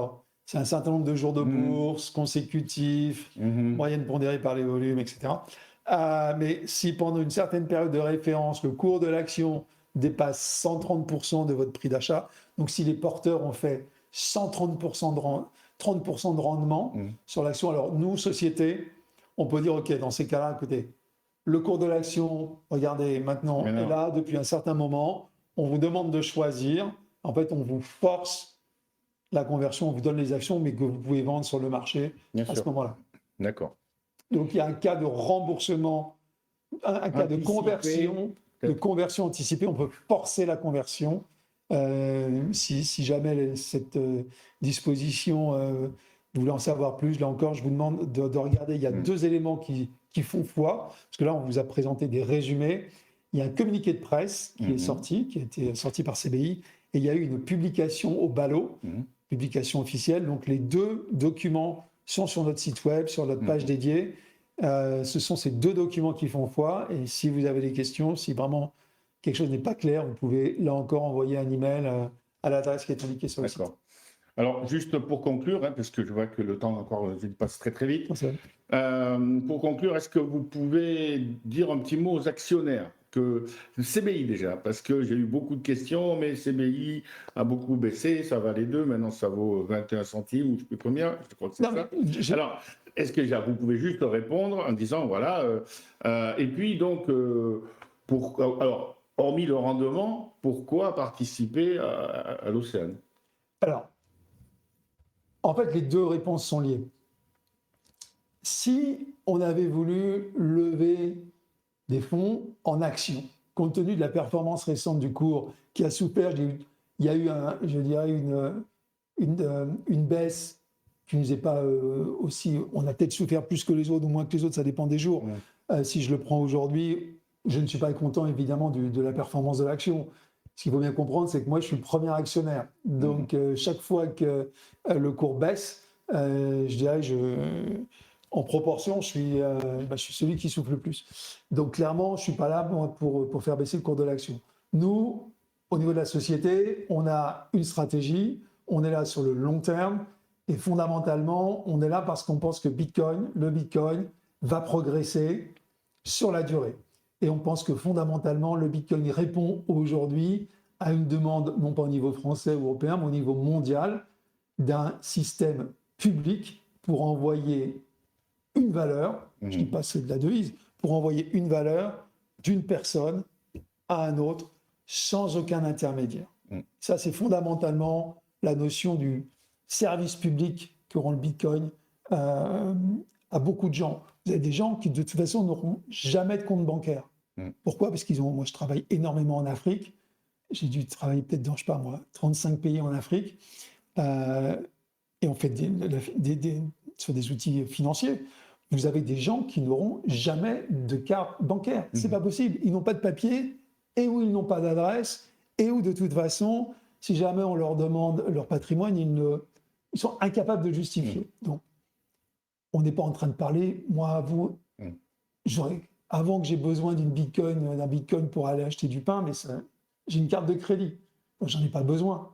c'est un certain nombre de jours de bourse consécutifs, moyenne pondérée par les volumes, etc. Mais si pendant une certaine période de référence, le cours de l'action dépasse 130% de votre prix d'achat, donc si les porteurs ont fait 130% 30% de rendement sur l'action, alors nous, société, on peut dire, OK, dans ces cas-là, écoutez, le cours de l'action, regardez, maintenant est là depuis un certain moment, on vous demande de choisir, en fait, on vous force la conversion, on vous donne les actions, mais que vous pouvez vendre sur le marché à ce moment-là. D'accord. Donc, il y a un cas de remboursement, un cas de conversion anticipée. On peut forcer la conversion. Si jamais cette disposition, vous voulez en savoir plus, là encore, je vous demande de regarder. Il y a 2 éléments qui font foi. Parce que là, on vous a présenté des résumés. Il y a un communiqué de presse qui est sorti, qui a été sorti par CBI. Et il y a eu une publication au ballot, publication officielle. Donc, les 2 documents sont sur notre site web, sur notre page dédiée. Ce sont ces 2 documents qui font foi. Et si vous avez des questions, si vraiment quelque chose n'est pas clair, vous pouvez là encore envoyer un email à l'adresse qui est indiquée sur le site. Alors, juste pour conclure, parce que je vois que le temps encore passe très très vite, pour conclure, est-ce que vous pouvez dire un petit mot aux actionnaires que CBI déjà, parce que j'ai eu beaucoup de questions, mais CBI a beaucoup baissé, ça valait 2, maintenant ça vaut 21 centimes ou je ne sais plus combien, je crois que c'est ça. Alors, est-ce que vous pouvez juste répondre en disant, voilà, et puis donc, alors, hormis le rendement, pourquoi participer à l'Océane? Alors, en fait, les 2 réponses sont liées. Si on avait voulu lever des fonds en action, compte tenu de la performance récente du cours qui a souffert, il y a eu, je dirais, une baisse qui nous est pas aussi... On a peut-être souffert plus que les autres ou moins que les autres, ça dépend des jours. Si je le prends aujourd'hui, je ne suis pas content, évidemment, de la performance de l'action. Ce qu'il faut bien comprendre, c'est que moi, je suis le premier actionnaire. Donc, chaque fois que le cours baisse, je dirais, en proportion, je suis celui qui souffle le plus. Donc, clairement, je ne suis pas là pour faire baisser le cours de l'action. Nous, au niveau de la société, on a une stratégie, on est là sur le long terme, et fondamentalement, on est là parce qu'on pense que le Bitcoin va progresser sur la durée. Et on pense que fondamentalement, le Bitcoin répond aujourd'hui à une demande, non pas au niveau français ou européen, mais au niveau mondial, d'un système public pour envoyer une valeur, je ne dis pas celle de la devise, pour envoyer une valeur d'une personne à un autre sans aucun intermédiaire. Ça, c'est fondamentalement la notion du service public que rend le Bitcoin à beaucoup de gens. Vous avez des gens qui, de toute façon, n'auront jamais de compte bancaire. Pourquoi? Parce moi, je travaille énormément en Afrique. J'ai dû travailler peut-être dans, je ne sais pas moi, 35 pays en Afrique. Et on fait sur des outils financiers. Vous avez des gens qui n'auront jamais de carte bancaire. C'est pas possible. Ils n'ont pas de papier, et où ils n'ont pas d'adresse, et où de toute façon, si jamais on leur demande leur patrimoine, ils sont incapables de le justifier. Donc, on n'est pas en train de parler, moi, à vous, j'aurais avant que j'ai besoin d'un bitcoin pour aller acheter du pain, mais j'ai une carte de crédit. Moi, j'en ai pas besoin.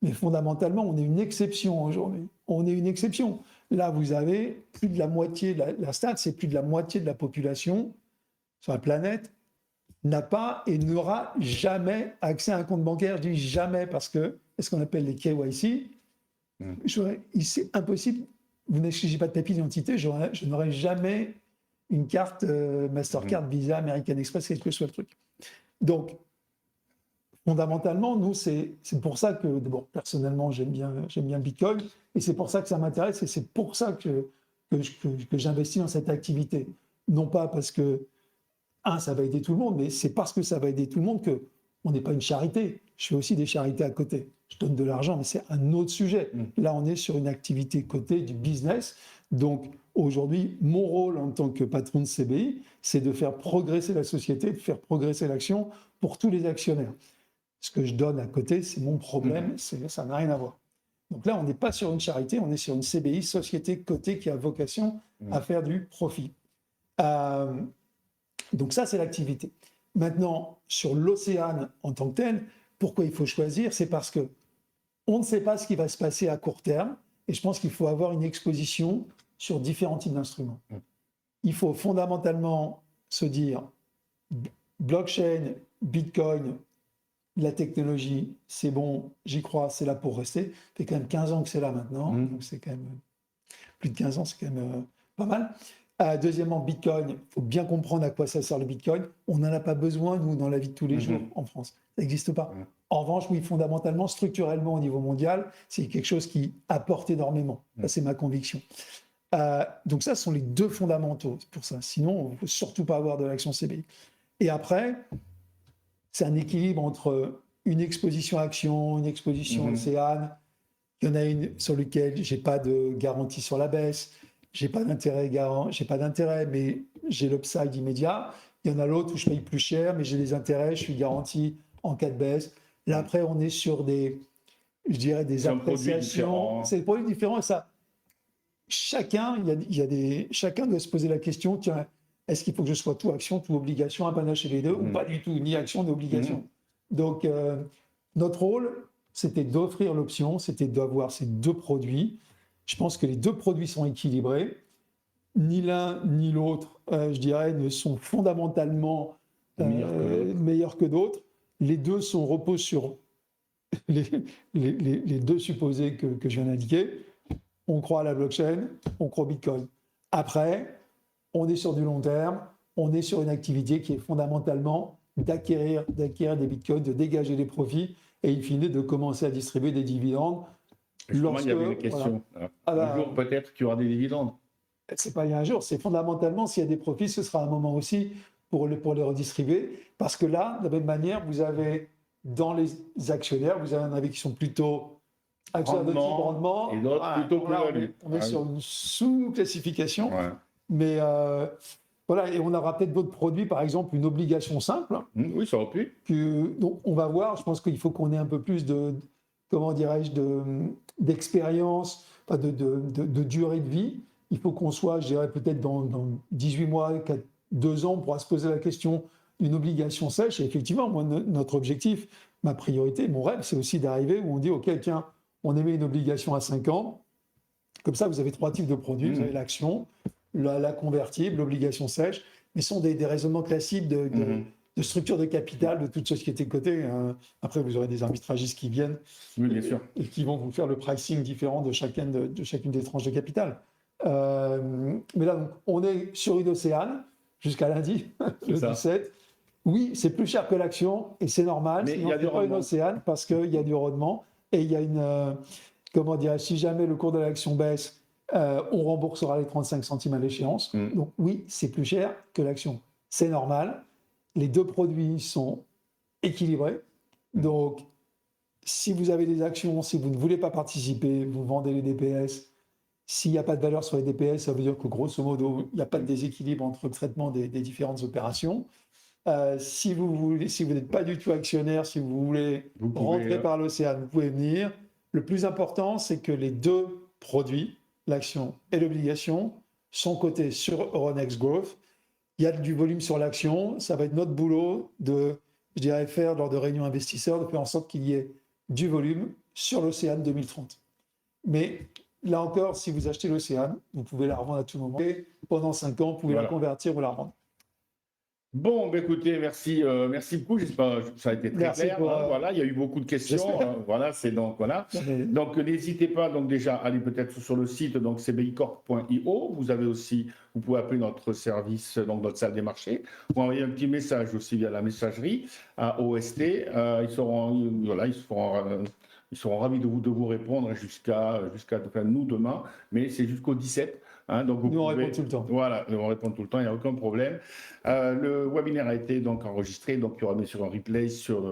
Mais fondamentalement, on est une exception aujourd'hui. On est une exception. Là, vous avez plus de la moitié, la stat, c'est plus de la moitié de la population sur la planète n'a pas et n'aura jamais accès à un compte bancaire. Je dis jamais parce que c'est ce qu'on appelle les KYC. C'est impossible. Vous n'exigez pas de papier d'identité. Je n'aurai jamais une carte Mastercard, Visa, American Express, quel que soit le truc. Donc, fondamentalement, nous, c'est pour ça que, bon, personnellement, j'aime bien le Bitcoin, et c'est pour ça que ça m'intéresse, et c'est pour ça que j'investis dans cette activité. Non pas parce que, ça va aider tout le monde, mais c'est parce que ça va aider tout le monde qu'on n'est pas une charité. Je fais aussi des charités à côté. Je donne de l'argent, mais c'est un autre sujet. Là, on est sur une activité côté du business. Donc, aujourd'hui, mon rôle en tant que patron de CBI, c'est de faire progresser la société, de faire progresser l'action pour tous les actionnaires. Ce que je donne à côté, c'est mon problème, ça n'a rien à voir. Donc là, on n'est pas sur une charité, on est sur une CBI, société cotée qui a vocation à faire du profit. Donc ça, c'est l'activité. Maintenant, sur l'océan en tant que tel, pourquoi il faut choisir? C'est parce qu'on ne sait pas ce qui va se passer à court terme, et je pense qu'il faut avoir une exposition sur différents types d'instruments. Il faut fondamentalement se dire, blockchain, Bitcoin, la technologie, c'est bon, j'y crois, c'est là pour rester. Ça fait quand même 15 ans que c'est là maintenant, donc c'est quand même plus de 15 ans, c'est quand même pas mal. Deuxièmement, Bitcoin, il faut bien comprendre à quoi ça sert le Bitcoin. On n'en a pas besoin, nous, dans la vie de tous les jours en France. Ça n'existe pas. En revanche, oui, fondamentalement, structurellement, au niveau mondial, c'est quelque chose qui apporte énormément. Ça, c'est ma conviction. Donc ça, ce sont les deux fondamentaux pour ça. Sinon, il ne faut surtout pas avoir de l'action CBI. Et après, c'est un équilibre entre une exposition action, une exposition océan. Il y en a une sur laquelle je n'ai pas de garantie sur la baisse. J'ai pas d'intérêt, mais j'ai l'upside immédiat. Il y en a l'autre où je paye plus cher, mais j'ai des intérêts, je suis garanti en cas de baisse. Là, après, on est sur des appréciations. C'est des produits différents. Et ça, chacun doit se poser la question, tiens, est-ce qu'il faut que je sois tout action, tout obligation, un panache les deux, ou pas du tout, ni action, ni obligation. Donc, notre rôle, c'était d'offrir l'option, c'était d'avoir ces deux produits. Je pense que les deux produits sont équilibrés. Ni l'un ni l'autre, je dirais, ne sont fondamentalement meilleurs que d'autres. Les deux reposent sur les deux supposés que je viens d'indiquer. On croit à la blockchain, on croit au Bitcoin. Après, on est sur du long terme, on est sur une activité qui est fondamentalement d'acquérir des Bitcoins, de dégager des profits et in fine de commencer à distribuer des dividendes. Justement, il y avait une question. Voilà. Un jour, peut-être qu'il y aura des dividendes. C'est pas il y a un jour, c'est fondamentalement, s'il y a des profits, ce sera un moment aussi pour les redistribuer. Parce que là, de la même manière, vous avez dans les actionnaires, vous en avez qui sont plutôt actionnaires de type rendement. Et d'autres plutôt plus-value. On est sur une sous-classification. Mais voilà, et on aura peut-être d'autres produits, par exemple une obligation simple. Oui, ça aurait pu. Donc on va voir, je pense qu'il faut qu'on ait un peu plus d'expérience, de durée de vie. Il faut qu'on soit, je dirais, peut-être dans 18 mois, 2 ans, on pourra se poser la question d'une obligation sèche. Et effectivement, moi, notre objectif, ma priorité, mon rêve, c'est aussi d'arriver où on dit, OK, tiens, on émet une obligation à 5 ans. Comme ça, vous avez 3 types de produits. Vous avez l'action, la convertible, l'obligation sèche. Mais ce sont des raisonnements classiques de structure de capital de toute société cotée. Après, vous aurez des arbitragistes qui viennent bien sûr. Et qui vont vous faire le pricing différent de chacune des tranches de capital. Mais là, donc, on est sur une océan jusqu'à lundi, le 17. Oui, c'est plus cher que l'action et c'est normal. Mais il y a du rendement. Une océan parce qu'il y a du rendement et il y a une... comment dire, si jamais le cours de l'action baisse, on remboursera les 35 centimes à l'échéance. Donc oui, c'est plus cher que l'action. C'est normal. Les deux produits sont équilibrés. Donc, si vous avez des actions, si vous ne voulez pas participer, vous vendez les DPS. S'il n'y a pas de valeur sur les DPS, ça veut dire que grosso modo, il n'y a pas de déséquilibre entre le traitement des différentes opérations. Si vous n'êtes pas du tout actionnaire, si vous voulez rentrer par l'océan, vous pouvez venir. Le plus important, c'est que les deux produits, l'action et l'obligation, sont cotés sur Euronext Growth. il y a du volume sur l'action. Ça va être notre boulot de, je dirais, faire lors de réunions investisseurs, de faire en sorte qu'il y ait du volume sur l'Océane 2030. Mais là encore, si vous achetez l'Océane, vous pouvez la revendre à tout moment. Et pendant 5 ans, vous pouvez la convertir ou la revendre. Bon, bah, écoutez, merci beaucoup. J'espère que ça a été très clair. Voilà, il y a eu beaucoup de questions. Voilà, c'est donc voilà. Donc n'hésitez pas donc déjà à aller peut-être sur le site donc cbicorp.io. Vous pouvez appeler notre service donc notre salle des marchés ou envoyer un petit message aussi via la messagerie à OST. Ils seront ravis de vous répondre jusqu'à nous demain, mais c'est jusqu'au 17. Donc on répond tout le temps. Voilà, on répond tout le temps, il n'y a aucun problème. Le webinaire a été donc enregistré, donc il y aura bien sûr un replay sur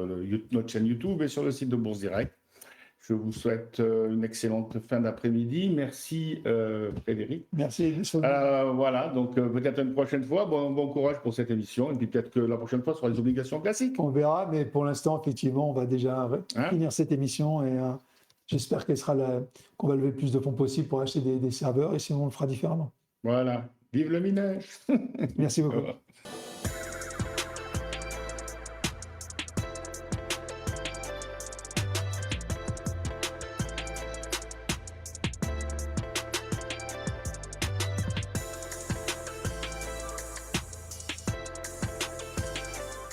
notre chaîne YouTube et sur le site de Bourse Direct. Je vous souhaite une excellente fin d'après-midi. Merci Frédéric. Merci. Voilà, donc peut-être une prochaine fois. Bon courage pour cette émission et puis peut-être que la prochaine fois ce sera les obligations classiques. On verra, mais pour l'instant, effectivement, on va déjà finir cette émission et j'espère qu'on va lever le plus de fonds possible pour acheter des serveurs et sinon on le fera différemment. Voilà, vive le minage. Merci beaucoup.